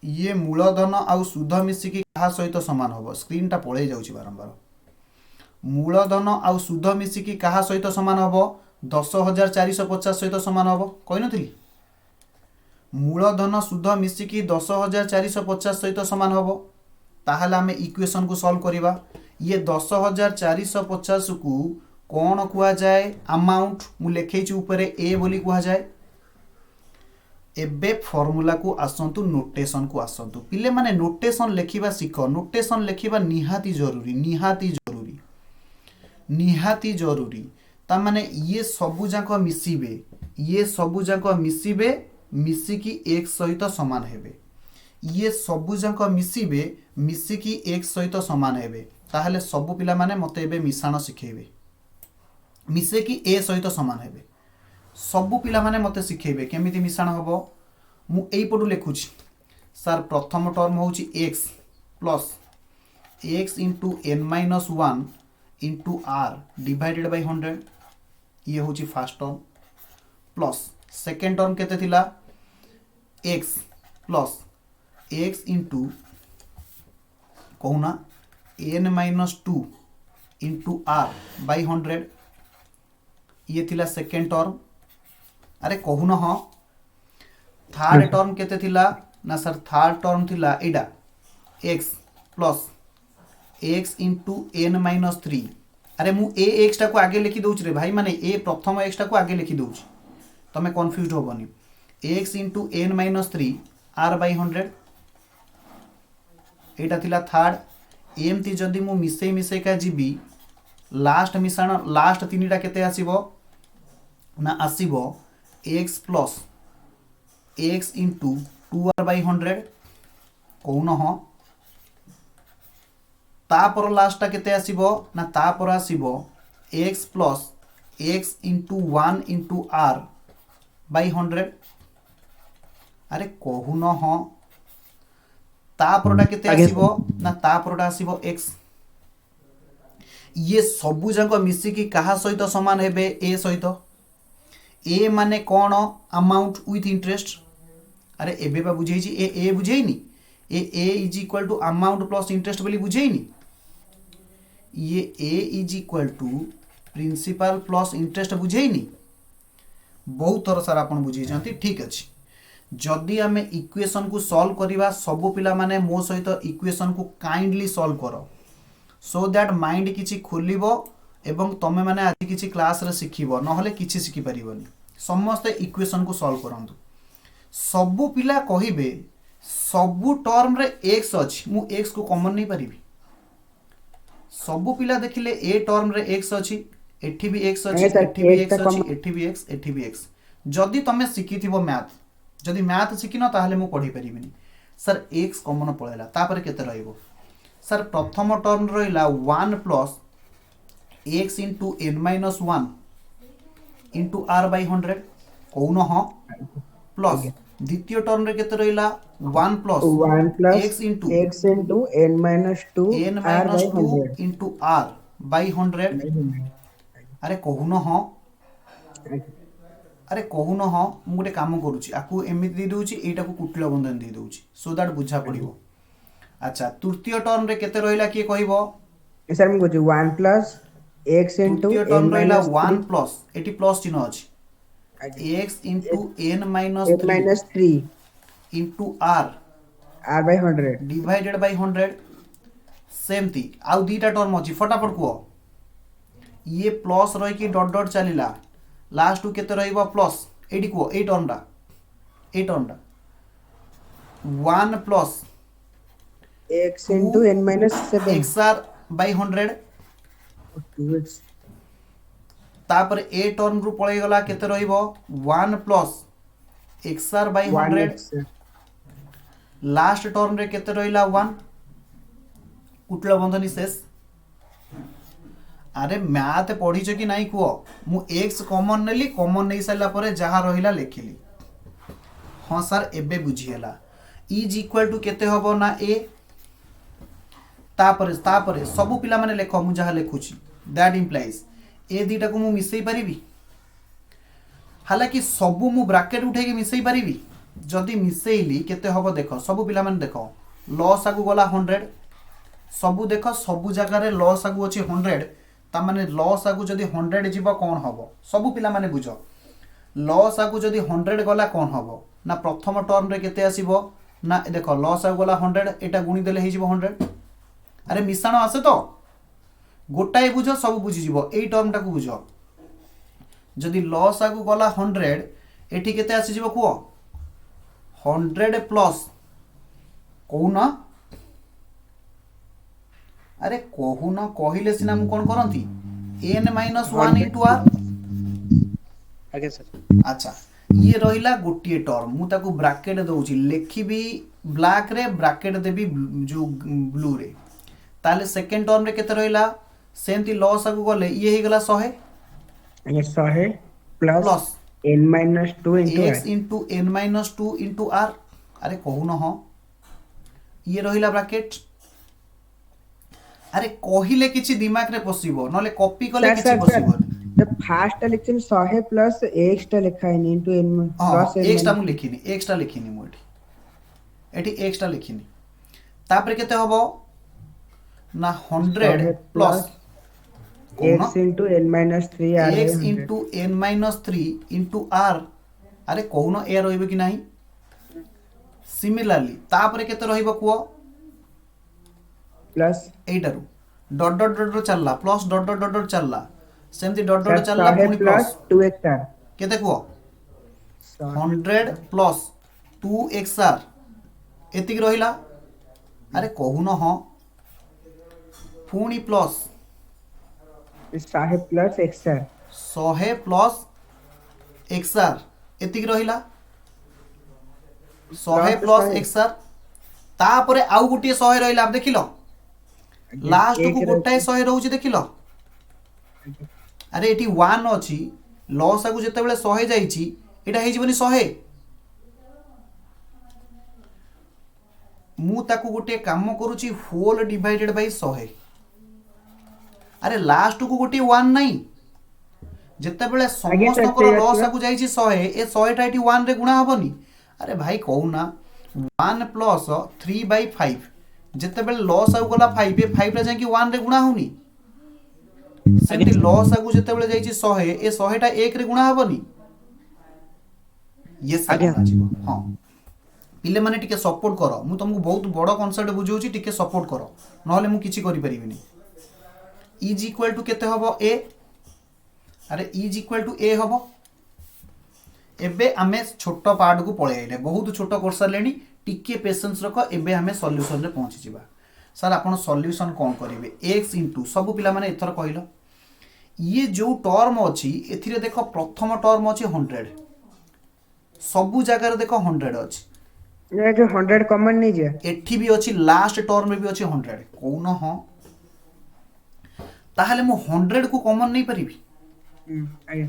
ये मूलधन आउ सुध मिसिकी कहा सहित समान हम स्क्रीन टा पड़े जाउछि बारंबार मूलधन आउ सुध मिसिकी कहा सहित समान हम 10,450 सहित समान हम कहि नथि मूलधन सुध मिसिकी 10,450 सहित समान हम ताहले आमे इक्वेशन को सॉल्व करिबा ये 10,450 को कौन कुआ जाए अमाउंट मु लिखैछि ऊपर ए बोली कुआ जाए एबे फार्मूला को आसंतु नोटेशन को आसंतु पिले माने नोटेशन लिखिबा सिख नोटेशन लिखिबा निहाती जरूरी ता माने ये सबु जाक मिसिबे मिसिकी एक सहित समान हेबे ये सबु जाक मिसिकी एक सहित समान हेबे ताहले सबु पिला माने मते एबे मिसाण सिखेबे मिसेकी ए सहित समान हेबे सबु पिला माने मते सिखेबे केमिति मिसाण हबो मु एई पडु लेखुछि सर प्रथम टर्म होउछि x plus x into n-1 into r divided by 100 ये होउछि first term plus second term केते थिला x प्लस x इंटू कहूना n-2 इंटू r बाय 100 ये थिला सेकेंड टर्म अरे कहूना हाँ थर्ड टर्म केते थिला ना सर थर्ड टर्म थिला एडा x plus x into n-3 अरे मु ए x टा को आगे लिखि दउछ रे भाई माने ए प्रथम x टा को आगे लिखि दउछ तमे कंफ्यूज होबनी x into n-3 r by 100 एटा थिला थर्ड एमती जदि मु मिसे का जीबी लास्ट मिसाण लास्ट तीनटा केते आसीबो ना आसीबो x plus x into 2r by 100 कौन हाँ तापर लास्टा केते आसीबो ना तापर आसीबो x plus x into 1 into r by 100 अरे कहून हाँ तापरटा केते आसीबो ना तापरटा आसीबो x ये सबु जाक मिसिकी कहा सहित समान हेबे ए सहित ए माने कौन अमाउंट विथ इंटरेस्ट अरे एबे बा बुझेइछि ए बुझेइनी A is equal to amount plus interest बोली बुझेइनी ये A is equal to principal plus interest बुझेइनी बहुत थर सारा आपण बुझेइछंती ठीक अछि जदि आमे इक्वेशन को सॉल्व करिवा सब पिला माने मो सहित इक्वेशन को काइंडली सॉल्व करो सो दैट माइंड किछि खोलिबो एवं तमे माने आज किछि क्लास रे सिखिबो नहले किछि सिखि परिबोनी समस्त इक्वेशन को सॉल्व करंतु सबु पिला कहिबे सबु टर्म रे x अछि मु x को कॉमन नहीं परिबी सबु पिला देखिले ए टर्म रे x अछि एठी भी x अछि एठी भी x अछि एठी भी x एठी भी x जदि तमे सिखिथिबो मैथ जदि मैथ सिखिनो ताहले मु पढी परिबिनी सर x कॉमन पळेला तापर केते रहइबो सर प्रथम टर्म रहिला 1 plus x into n-1 into r by 100 कौन हाँ प्लस द्वितीय टर्म रे केते रहिला 1 plus x into n-2 into r by 100 अरे कहून हाँ अरे कहून हाँ मु गोटे काम करूची आकु एमिति दे दउची एटा को कुटिला बंधन दे दउची सो दैट बुझा पड़िबो अच्छा तृतीय टर्म रे केते रहिला किए कहइबो सर हम कहू 1 प्लस x इंटू तृतीय टर्म रहिला 1 प्लस एटी प्लस चिन्ह अछि x into n-3 into r by 100 divided by 100 same थी आउ दीटा टर्म अछि फटाफट को ये प्लस रही कि डॉट डॉट चलीला लास्ट टू केते रहइबो प्लस एडी को ए टर्मटा 1 plus x into n-7 xr by 100 2x तापर ए टर्म रु पळै गला केते रहइबो 1 plus xr by 100 last term रे केते रहिला 1 कुटिल बंधनी शेष अरे मैथ पढ़ी कि नहीं कह मु एक्स कॉमन नेली कॉमन नहीं सारा पर जहाँ रहा लिखिली हाँ सर एबे बुझीगला इज इक्वाल टू केते हबो ना ए तापरे सबु पिला माने लेख मु जहाँ लिखुची दैट इम्प्लाइज ए दीटा को मु मिसई पारिबी हालांकि सबु मु ब्रैकेट उठे के मिसई पारिबी जदि मिसईली केते हबो देख सबु पिला माने देख लॉस आगु गला 100 सबु देख सबु जगह रे लॉस आगु अछि 100 ता माने लॉस आगु जदि 100 जीव कौन हबो सबु पिला माने बुझ लॉस आगु जदि 100 गला कौन हबो ना प्रथम टर्म रे केते आसीबो ना देख लॉस आगु गला 100 एटा गुणी देले हे जीवो 100 अरे मिश्रण आसे तो गोटाए बुझ सब बुझी जीवो एई टर्म टाकू बुझ जदि लॉस आगु गला 100 एठी केते आसी जीवो कुओ 100 प्लस कहूना अरे कहूना कहिले सिना मु कोन करंती n - 1 * r आगे सर अच्छा ये रहिला गोटिए टर्म मु ताकू ब्रैकेट दउची लिखिबी ब्लैक रे ब्रैकेट देबी जो ब्लू रे ताले सेकंड टर्म रे केते रहिला सेमती लॉस आगु गले ये हे गला 100 ये 100 plus n - 2 x into n - 2 into r अरे कहू न हो ये रहिला ब्रैकेट अरे कहिले किछि दिमाग रे पसिबो नले कॉपी कले किछि पसिबो तो फास्ट लिखिन 100 प्लस x टा लिखा है इनटू n प्लस x टा मु लिखिनी x टा लिखिनी मु एठी x टा लिखिनी तापर केते हबो ना 100 plus x into n - 3 r x into n - 3 into r अरे कहून ए रहिबो कि नाही सिमिलरली तापर केते रहिबो कुओ प्लस एटारू डॉट डॉट डॉट चलला प्लस डॉट डॉट डॉट चलला सेमती डॉट डॉट चलला पुनी प्लस 2xr केते कुओ 100 प्लस 2xr एतिक रहिला अरे कहून हो पुनी plus 100 plus xr 100 plus xr एतिक रहिला 100 प्लस xr तापरे आउ गुटिए 100 रहिला अब देखिलो लास्ट को गोटाए 100 रहउची देखिलो अरे एटी 1 अछि लॉस आगु जते बेले 100 जाईची एटा हे जीवनी 100 मु ताकू गोटे काम करूची होल डिवाइडेड बाय 100 अरे लास्ट को गोटे 1 नाही जते बेले समस्त को लॉस आगु जाईची 100 ए 100 टा एटी 1 रे गुणा हबनी अरे भाई कहूना 1 प्लस 3/5 जते बेले लॉस आगु गला 5 ए 5 रे जाकी 1 रे गुणा होनी सेठी लॉस आगु जते बेले जाईची 100 ए 100 टा 1 रे गुणा हबनी ये सागे हां पिले माने टिके सपोर्ट करो मु तुमको बहुत बड़ कांसेप्ट बुझौची टिके सपोर्ट करो नहले मु किछि करि परिबिनी इज इक्वल टू केते हबो ए अरे इज इक्वल टू ए हबो एबे आमे छोट पार्ट को पळे आइले बहुत छोट कर सरलेनी टिके पेशेंस रखो एबे आमे सॉल्यूशन रे पहुंची जिबा सर आपण सॉल्यूशन कोन करिवे x * सब पिला माने एथर कहिलो ये जो टर्म अछि एथिरे देखो प्रथम टर्म अछि 100 सबु जगह रे देखो 100 अछि ये जो 100 कॉमन नहीं जे एठी भी अछि लास्ट टर्म में भी अछि 100 कोन हो ताहले मु 100 को कॉमन नहीं परिबी आगे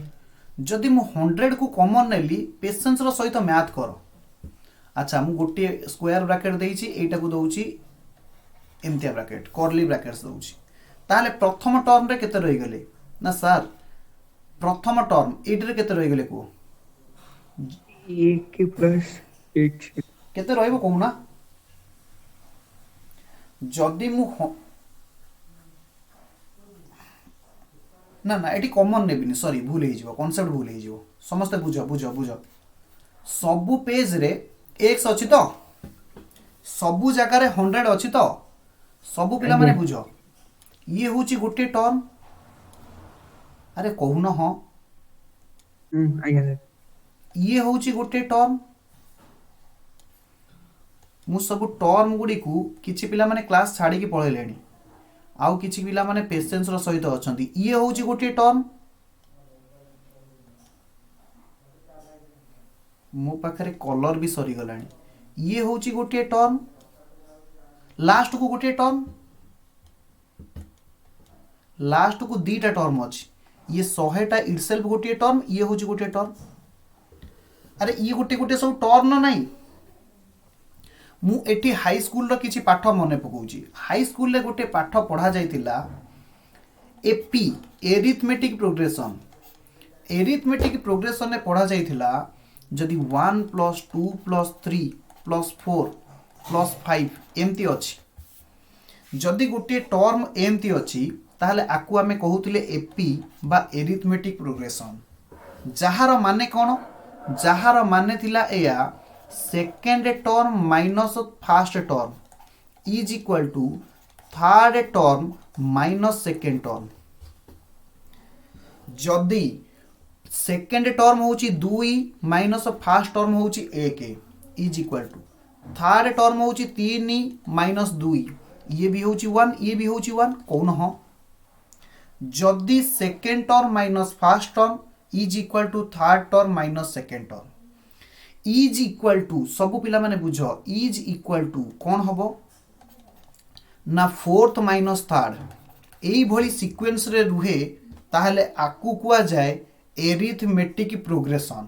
जदि मु 100 को कॉमन नेली पेशेंस रो सहित मैथ करो अच्छा मु गोटे स्क्वायर ब्रैकेट देइछि एटा को दउछि एमतिया ब्रैकेट कर्ली ब्रैकेट्स दउछि ताहले प्रथम टर्म रे केते रहि गेले ना सर प्रथम टर्म एट रे केते रहि गेले को एक प्लस 8 केते रहइबो कहूना जदि मु ना ना एटी कॉमन नेबिनी सॉरी भूल हे जिवो कांसेप्ट भूल हे जिवो समस्त बुझो बुझो बुझो सबु पेज रे x अछि तो सबु जगह रे 100 अछि तो सबु पिला माने बुझो ये होची गोटे टर्म अरे कहून हो आगे ये होची गोटे टर्म मु सब टर्म गुडी को किछि पिला माने क्लास छाडी की पळेलेनी आउ किछि पिला माने पेशेंस रो सहित अछंती ये होची गोटे टर्म मो पाखरे कलर भी सरी गलानी ये होची गोटे टर्म लास्ट को गोटे टर्म लास्ट को दीटा टर्म अच्छी ये 100टा इटसेल्फ गोटे टर्म ये हूँ गोटे टर्म अरे ये गोटे गोटे सब टर्म नाई मु एटी हाई स्कूल रो किछि पाठ मने पकाउछि हाई स्कूल रे गोटे पाठ पढ़ा जाइतिला एपी एरिथमेटिक प्रोग्रेशन ने पढ़ा जाइतिला जदि 1 + 2 + 3 + 4 + 5 एमती अछि जदि गोटे टर्म एमती अछि ताहले आकु आमे कहउतिले एपी बा एरिथमेटिक प्रोग्रेशन जहार माने कोन जहार माने थिला एया second term minus first term is equal to third term minus second term जदि सेकेंड टर्म होची 2 माइनस फर्स्ट टर्म होची 1 is equal to third term होची 3 माइनस 2 ये भी होची 1 ये भी होची 1 कौन हो जदि second term minus first term is equal to third term minus second term is equal to सब पिला माने बुझ इज इक्वल टू कौन हबो ना फोर्थ माइनस थर्ड एई भली सीक्वेंस रे रुहे ताहले आकु कुआ जाए एरिथमेटिक प्रोग्रेशन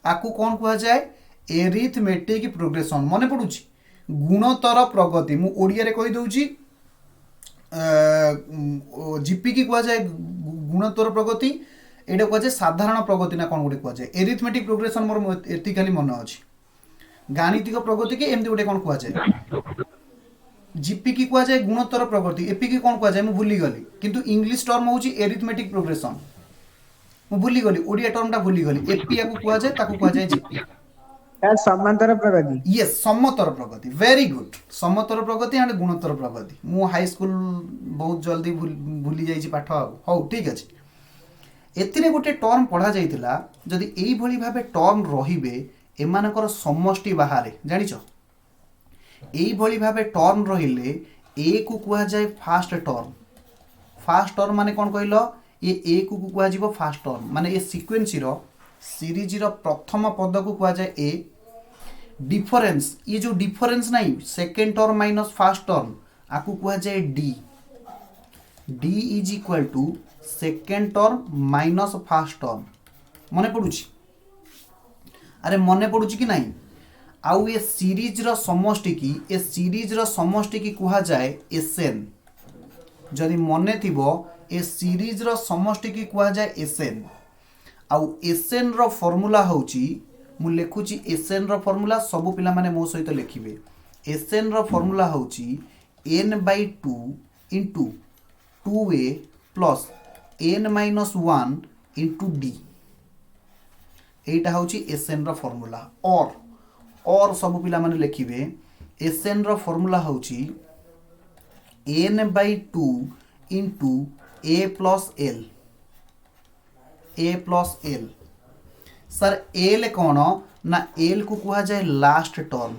आकु कौन कुआ जाए एरिथमेटिक प्रोग्रेशन मने पडुची गुणतर प्रगति मु ओडिया रे कहि दउची जीपी की कुआ जाए गुणतर प्रगति एटा कुआ जाए साधारण प्रगति ना कौन गोटे कुआ जाए एरिथमेटिक प्रोग्रेशन मोर एति खाली मन अछि गाणितिक प्रगति के एमती गोटे कौन कुआ जाए जीपी की कुआ जाए गुणोत्तर प्रगति एपी की कौन कुआ जाए मु भूली गली किंतु इंग्लिश टर्म होची एरिथमेटिक प्रोग्रेशन मु भूली गली ओडिया टर्म टा भूली गली एपी या कुआ जाए ताकू कुआ जाए जीपी यार समांतर प्रगति यस समतर प्रगति वेरी गुड समतर प्रगति एंड गुणोत्तर प्रगति मु हाई स्कूल बहुत जल्दी भूली जाई छी पाठ हो ठीक अछि एतिरे गोटे टर्म पढ़ा जाइतिला जदि एई भली भाबे टर्म रहिबे एमानकर समष्टि बाहारे जानिछ एई भली भाबे टर्म रहिले ए को कुआ जाए फास्ट टर्म माने कोन कहलो ये ए को कुआ जीवो फास्ट टर्म माने ये सीक्वेंस रो सीरीज रो प्रथम पद को कुआ जाए ए डिफरेंस ये जो डिफरेंस नहीं second term minus first term आकु कुआ जाए D D is equal to second term minus first term मने पडुची अरे मने पडुची कि नहीं आउ ये सीरीज रो समष्टि की ए सीरीज रो समष्टि की कुहा जाए एसएन जदि मने थिबो ए सीरीज रो समष्टि की कुहा जाए एसएन आउ एसएन रो फार्मूला होची मु लेखुची एसएन रो फार्मूला सब पिला माने मो सहित लिखिबे एसएन रो फार्मूला होची n/2 into 2a plus n-1 into d एटा होची एसएन रो फार्मूला और सब पिला माने लिखिबे एसएन रो फार्मूला होची n/2 into a plus l sir L कौन ना एल को कहा जाए लास्ट टर्म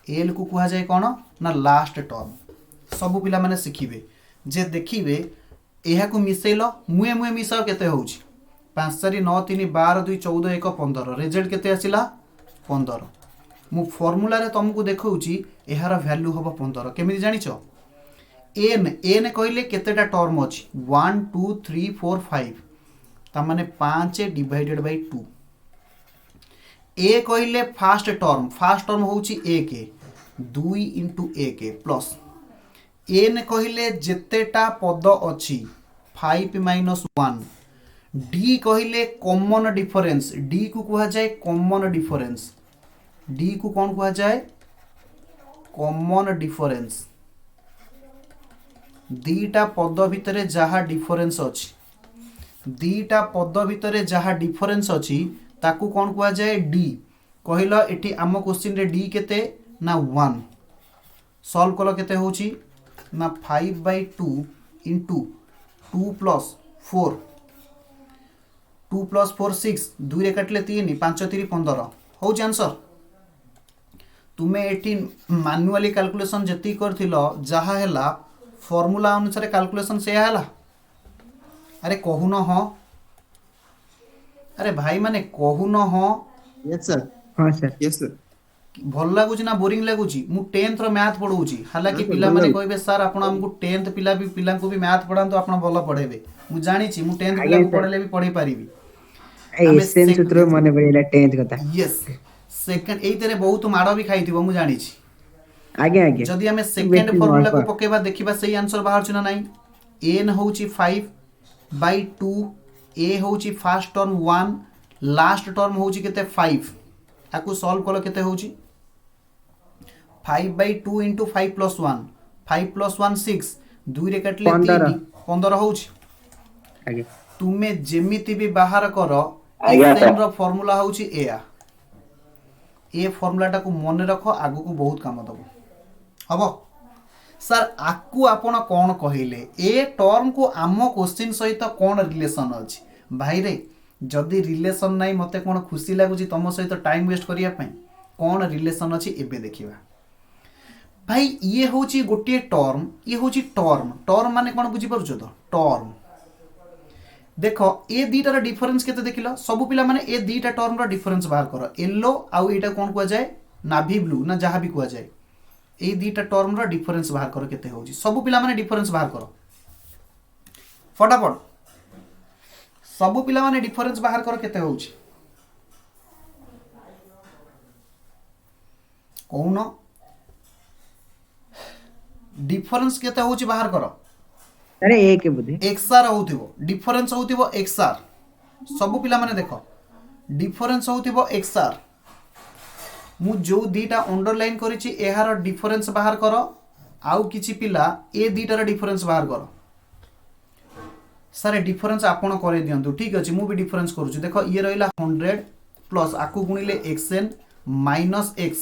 एल को कहा जाए कौन ना लास्ट टर्म सब पिला माने सिखिबे जे देखिबे एहा को मिसेल मुए मुए मिसाओ केते होउची 5 4 9 3 12 2 14 1 15 रिजल्ट केते आसिला 15 मु फार्मूला रे तुमको देखौची एहार वैल्यू हबो 15 केमिति जानिचो एन कहले केतेटा टर्म अछि 1 2 3 4 5 ता माने 5 डिवाइडेड बाय 2 ए कहले फर्स्ट टर्म होउची 1 2 into 1 प्लस एन कहले जेतेटा पद अछि 5 minus 1 डी कहले कॉमन डिफरेंस डी को कहा जाए कॉमन डिफरेंस डी को कौन कहा जाए कॉमन डिफरेंस दीटा पद भितरे जहा डिफरेंस अछि दीटा पद भितरे जहा डिफरेंस अछि ताकू कौन कहा जाए डी कहलो एठी आम क्वेश्चन रे डी केते ना 1 सॉल्व कलो केते होची ना 5/2 into 2 plus 4 2 plus 4 6 2 रे काटले 3 5 3 15 हो आंसर तुमे एठी मैन्युअली कैलकुलेशन जति करथिलो जहा हैला फार्मूला अनुसार कैलकुलेशन से हैला अरे कहू न हो अरे भाई माने कहू न हो Yes, sir. हाँ सर Yes, sir. भल लगुच ना बोरिंग लगुच मु 10th रो मैथ पढ़ाऊँ हालांकि हाँ, पिला भल माने लाଗୁଛି। कहबे सर आपण हमको 10th पिला को भी मैथ पढ़ातो आपण भल पढ़ेबे मु जानी मु 10th पिला ଆଜ୍ଞା को ସାର୍ पढ़ेले भी पढ़ी पारिबी ଏଇ आमे ଏସଏନ୍ ସୂତ୍ର ମନେ ପଡିଲା 10th କଥା। यस सेकंड एइतरे बहुत माड़ भी खाइथिबो मु जानी ଆଜ୍ଞା ଆଜ୍ଞା जदि आमे सेकंड ବେଶୀ फॉर्मूला ଅଳ୍ପ। को पकेबा देखिबा सही आंसर बाहर छु ना नहीं n होउची 5/2 a होउची फर्स्ट टर्म 1 लास्ट टर्म होउची केते 5 आकु सॉल्व कलो केते होउची 5/2 इंटू 5 प्लस 1 5 प्लस 1 6 2 रे काटले 15 3 15 होउची ଆଜ୍ଞା तुमे जेमिति भी बाहर कर आज्ञा एक्सएन सर। रो फार्मूला होउची एया ए फार्मूला टाको मन रख आगु को बहुत काम दबो हबो सर आकु आपण कोन कहिले ए टर्म को आम क्वेश्चन सहित कोन रिलेशन अछि भाई रे जदि रिलेशन नाही मते कोन खुशी लागुची तम सहित टाइम वेस्ट करिया पई कोन रिलेशन अछि एबे देखिबा भाई ये होची गोटे टर्म ये होची टर्म टर्म माने कोन बुझी परछो तो टर्म देख ए दीटार डिफरेंस केते देखिल सब पिला माने ए दीटा टर्म रो डिफरेंस बाहर कर येलो आउ एटा कोन कुआ जाय नाभी ब्लू ना जहां भी कुआ जाय ए दीटा टर्म रो डिफरेंस बाहर कर केते होची सब पिला माने डिफरेंस बाहर कर फटाफट सब पिला माने डिफरेंस बाहर कर केते होची कौन डिफरेंस केते होची बाहर कर अरे एक बुद्धि एक्सआर होउथिबो डिफरेंस होउथिबो एक्सआर सब पिला माने देखो डिफरेंस होउथिबो एक्सआर मु जो दीटा अंडरलाइन करिछि एहार डिफरेंस बाहर करो आउ किछि पिला ए दीटार डिफरेंस बाहर करो सारे डिफरेंस आपण करे दियंतु ठीक अछि मु भी डिफरेंस करूछि देखो ये रहिला 100 प्लस आकु गुणिले xn माइनस x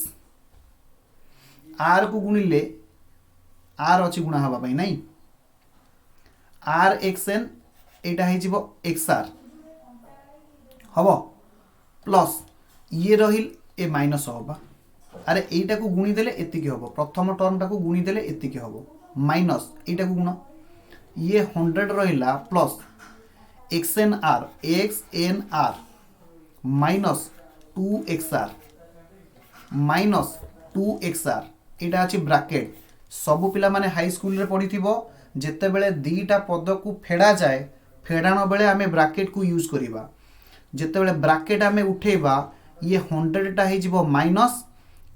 r को गुणिले r अछि गुणा हबा पई नाही आर एक्सएन एटा है जीवो एक्सआर हबो प्लस ये रहिल ए माइनस होबा अरे एटा को गुणी देले एतिकी होबो प्रथम टर्म टा को गुणी देले एतिकी होबो माइनस एटा को गुण ये 100 रहिला plus एक्सएनआर minus 2xr minus 2xr एटा अछि ब्रैकेट सब पिला माने हाई स्कूल रे पढिथिबो जेते बेले दीटा पद को फेड़ा जाए फेड़ाण बेले आमे ब्रैकेट को यूज करिबा जेते बेले ब्रैकेट आमे उठेबा ये 100 टा हे जिवो माइनस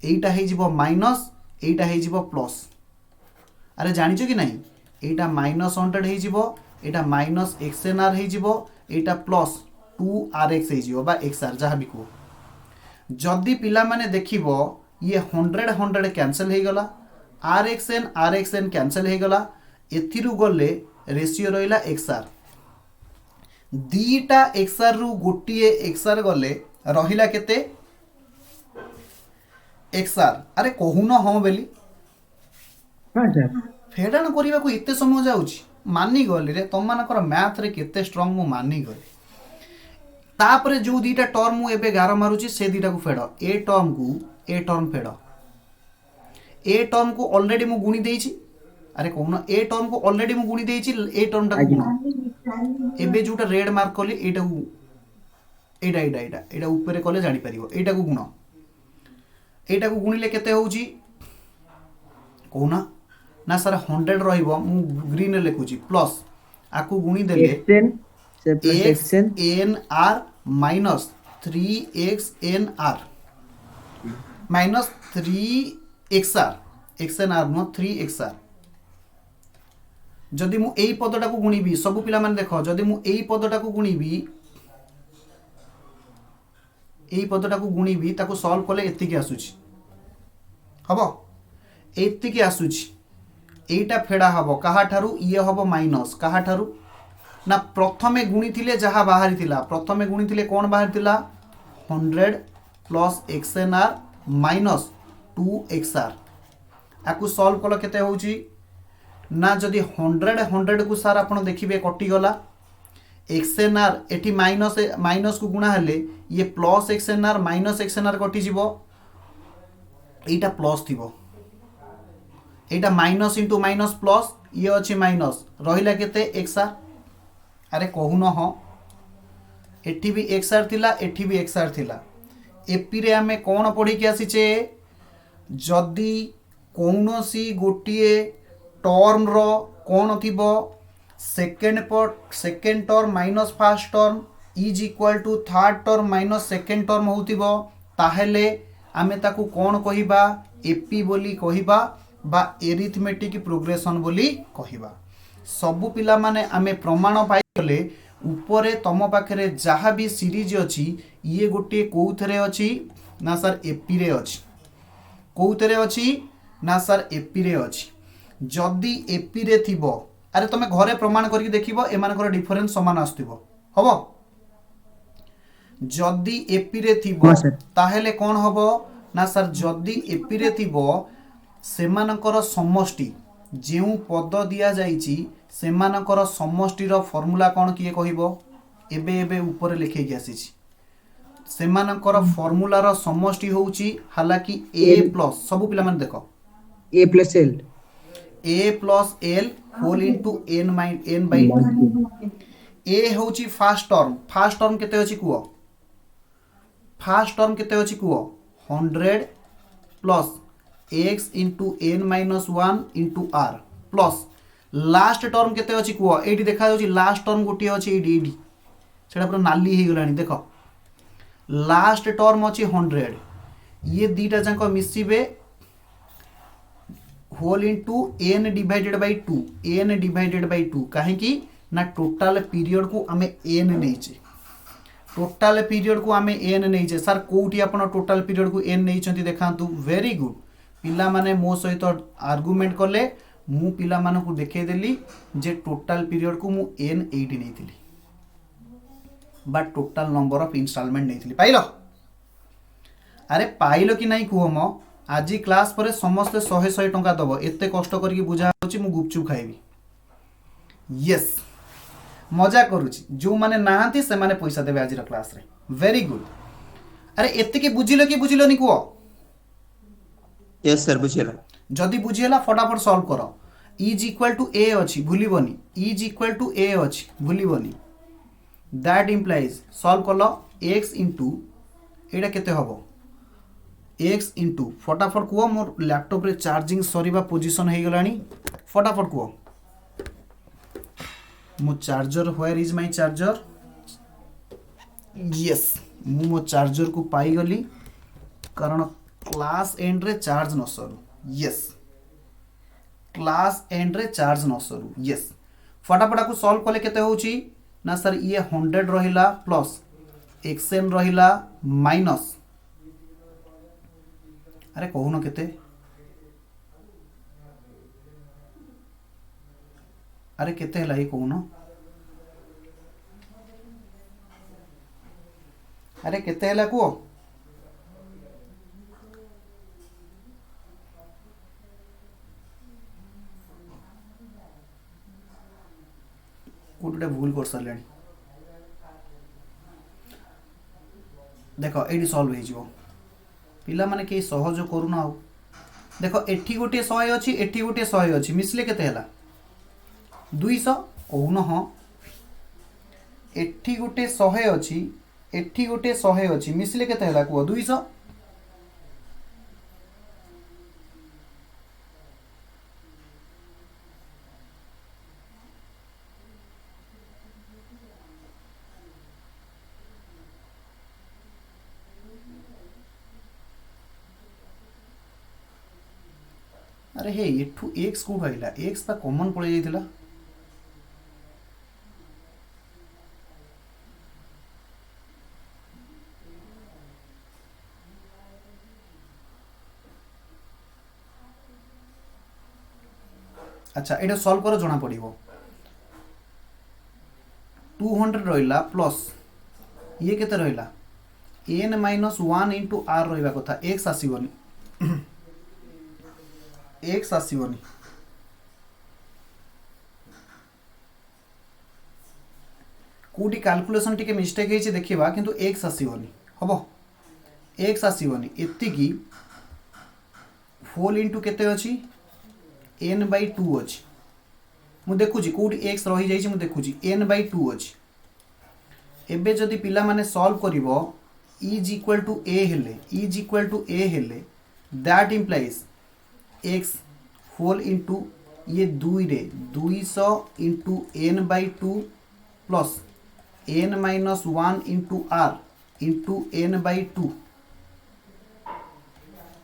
एटा हे जिवो माइनस एटा हे जिवो प्लस अरे जानिचो कि नहीं एटा माइनस 100 हे जिवो एटा माइनस एक्सएनआर हे जिवो एटा प्लस 2rx हे जिवो बा xr जहा भी को जदी पिला माने देखिबो ये 100 कैंसिल हे गला rxn कैंसिल हे गला एथिरु गले रेशियो रहिला एक्सआर दीटा एक्सआर रु गोटिए एक्सआर गले रहिला केते एक्सआर अरे कहून हम बेली हाँ सर फेडाण करिबा को एते समय जाउची मानी गली रे तम मानकर मैथ रे केते स्ट्रांग मु मानी गली तापरे जो दीटा टर्म मु एबे गार मारुची से दीटा को फेड ए टर्म फेड ए टर्म को ऑलरेडी मु गुणी देइची अरे कहून ए टर्म को ऑलरेडी मु गुणी देइची ए टर्म टा को गुण एबे जोटा रेड मार्क कले एटा को एटा ऊपर कले जानि परिबो एटा को गुण एटा को गुणिले केते होउची कहून ना सर 100 रहिबो मु ग्रीन रे लिखुची प्लस आकु गुणी देले एक्सएन से plus x n xnr minus 3xnr minus 3xr xnr नो 3xr जदि मु एई पदटा को गुणीबी सब पिला माने देखो जदि मु एई पदटा को गुणीबी एई पदटा को गुणीबी ताको सॉल्व कले एतिकी आसुची हबो एतिकी आसुची एटा फेडा हबो काहा ठारू ये हबो माइनस काहा ठारू ना प्रथमे गुणी थिले जहा बाहरी थिला प्रथमे गुणी थिले कोन बाहरी थिला 100 प्लस xnr माइनस 2xr आकु सॉल्व कलो केते होउची ना जदि 100 को सार आपण देखिबे कटि गला xnr एठी माइनस को गुणा हेले ये प्लस xnr माइनस xnr कटि जिवो एटा प्लस थिबो एटा माइनस इंटू माइनस प्लस ये अछि माइनस रहिला केते xr अरे कहून ह एठी भी xr थिला एठी भी xr थिला एपी रे हमें कोन पढी के आसीचे जदि कौनसी गोटे टर्म रो कौन थिबो second term minus first term is equal to third term minus second term होतिबो ताहेले आमे ताकू कौन कहिबा एपी बोली कहिबा बा एरिथमेटिक प्रोग्रेशन बोली कहिबा। सबु पिला माने आमे प्रमाण पाइले ऊपरे तम पाखरे जहाँ भी सीरीज अच्छी ये गोटे कौथरे अच्छी ना सर एपी रे अच्छी कौथरे अच्छी ना सर एपी रे अच्छी जदि एपी रे थिबो अरे तुम घरे प्रमाण करके देखिबो एमानकर डिफरेंस समान आसुथिबो हबो जदि एपी रे थिबो हाँ सर। ताहेले कोन हबो ना सर जदि एपी रे थिबो सेमानकर समष्टि जेउ पद दिया जाइछि सेमानकर समष्टिर फॉर्मूला कोन किए कहिबो एबे एबे ऊपर लिखे के आसीछि सेमानकर फॉर्मूलार समष्टि होउछि हालांकि ए प्लस सब पिला माने देखो A plus L A plus L whole into N by two ए होउछि फर्स्ट टर्म केते अछि कुओ फर्स्ट टर्म केते अछि कुओ 100 plus x into N minus 1 into R plus last term केते अछि कुओ एठी देखा जाउछि लास्ट टर्म गोटे अछि एडी सेटा पूरा नाली हे गलानी देखो लास्ट टर्म अछि 100 ये दीटा जांको मिसिबे whole into N divided by 2 काहे कि ना टोटल पीरियड को आमे एन नैचे टोटल पीरियड को आमे एन नैचे सर कोठी आपण टोटल पीरियड को एन नैचंती देखांतु वेरी गुड पिला माने मो सहित आर्गुमेंट कले मु पिला माने को देखे देली जे टोटल पीरियड को मु एन 80 नैथिली but total number of installment नैथिली पाइलो अरे पाइलो कि नहीं कुह म आज क्लास पर समस्त 100 टंका दब एते कष्ट करके बुझा होची मु गुपचुप खाइबी यस मजा करूची जो माने नाहंती से माने पैसा देबे आज क्लास रे वेरी गुड अरे एते के बुझिलो नि कुह यस सर बुझिला जदि बुझिला फटाफट सॉल्व करो इज इक्वल टू ए अछि भूलिबनी इज इक्वल टू ए अछि भूलिबनी दैट इंप्लाइज सॉल्व कलो x इनटू एटा केते हबो x इनटू फटाफट कुह मोर लैपटॉप रे चार्जिंग सरीबा पोजीशन हे गलानी फटाफट कुह मो charger where is my charger yes मु मो चार्जर को पाई गली कारण क्लास एंड रे चार्ज न सरू यस क्लास एंड रे चार्ज न सरू यस फटाफट को सॉल्व कले केते होउची ना सर ये 100 रहिला प्लस xn रहिला माइनस अरे कहून केते अरे केते हला ये कहून अरे केते हला को कोटे भूल कर सारे देखो ये सॉल्व हो पिला माने के सहज करूना आउ देखो एठी गोटे 100 अछि एठी गोटे 100 अछि मिसले केते हला 200 कहून हाँ एठी गोटे 100 अछि एठी गोटे 100 अछि मिसले केते हला कुह 200 अरे हे एठू x को भाईला x पा कॉमन पड़े जाइथिला अच्छा एटा सॉल्व करो जणा पड़िबो 200 रहिला प्लस ये केते रहिला n - 1 * r रहिबा कथा x आसीबनी x आसीबनी कोडी कैलकुलेशन टिके मिस्टेक हेछि देखिबा किंतु x आसीबनी हबो x आसीबनी एत्ति की होल इनटू केते अछि n/2 अछि मु देखुची कोडी x रहि जाइछि मु देखुची n/2 अछि एबे जदि पिला माने सॉल्व करिवो इज इक्वल टू a हेले that implies x whole into ये 2 रे 200 into N by 2 plus N minus 1 into R into N by 2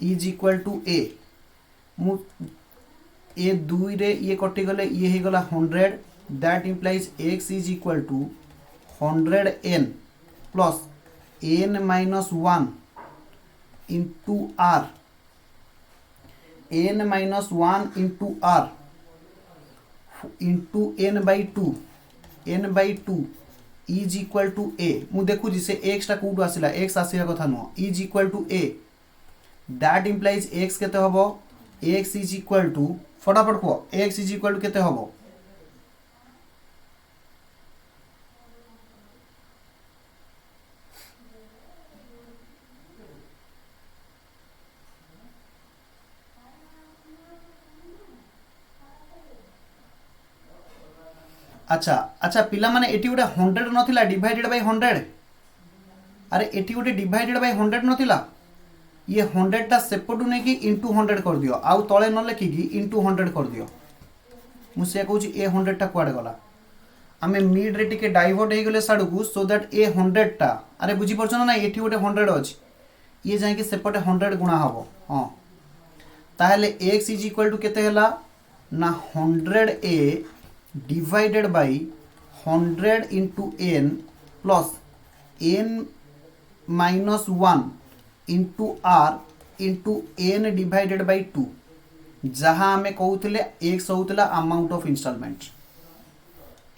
is equal to A मु ए 2 रे ये कटिगले ये हो गला 100 that implies x is equal to 100 N plus N minus 1 into R N minus 1 into R into N by two is equal to A मु देखुची से x टा कोड आसिला एक्स आसिया कथा नुह is equal to A that implies x केते हबो x is equal to फटाफट को एक्स इज इक्वल टू केते हबो अच्छा अच्छा पिला माने एटी गोटे 100 नथिला डिवाइडेड बाय 100 अरे एटी गोटे डिवाइडेड बाय 100 नथिला ये 100 टा सेपटू नहीं कि इंटू 100 कर दियो आउ तले न लेखि कि इंटू 100 कर दियो मुझे कहूँ ए 100 टा कुआडे गला आमे मिड रे टिके डाइवर्ट हो गले साडू को सो दैट ए 100 टा अरे बुझी परछन ना एटी गोटे 100 अछि ये जाय कि सेपटे 100 गुणा हबो हां ताहले x इज इक्वल टू केते हला ना 100 a divided by 100 into N plus N minus 1 into R into N divided by 2 जहाँ आमे कहूले एक्स होउतला अमाउंट ऑफ इंस्टॉलमेंट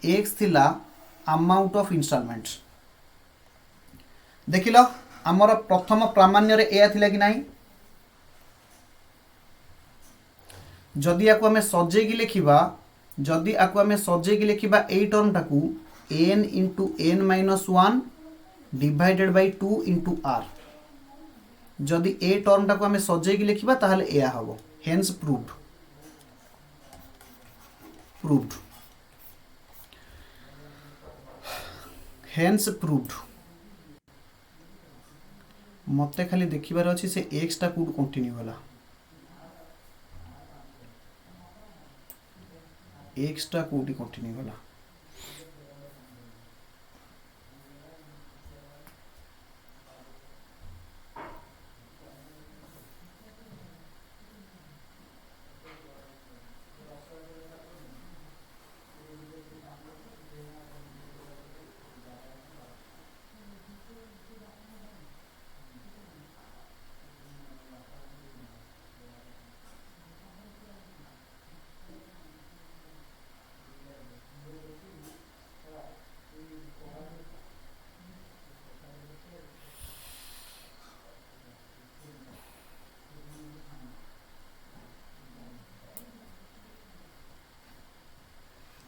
एक्स थिला अमाउंट ऑफ इंस्टॉलमेंट देखिलो आमर प्रथम प्रामाण्य रे एया थिला कि नाही जदि आको आमे सजेगी लिखिबा जदि आको आमे सजेगी लिखिबा ए टर्म टाकू n into N minus 1 divided by 2 into R जदि ए टर्म टाकू आमे सजेगी लिखिबा ताहले एया हबो hence proved proved hence proved मते खाली देखिबार अछि से x टा कोड कंटिन्यू होला x टा कोडी कंटिन्यू होला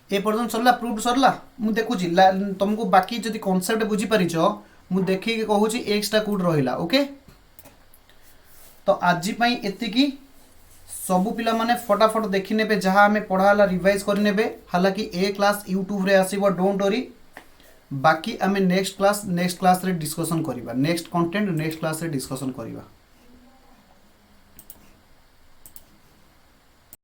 ए पर्यटन सरला प्रूफ सरला मु देखुची तुमको बाकी जदि कॉन्सेप्ट बुझी परिच मु देखि के कहूची एक्स टा कोड रहिला ओके तो आज पई एतिकी सबु पिला माने फटाफट देखि नेबे जहां हमें पढ़ाला रिवाइज कर नेबे हालांकि ए क्लास यूट्यूब रे आसीबो डोंट वरी बाकी हमें नेक्स्ट क्लास रे डिस्कशन करिबा नेक्स्ट कंटेंट नेक्स्ट क्लास रे डिस्कशन करिबा।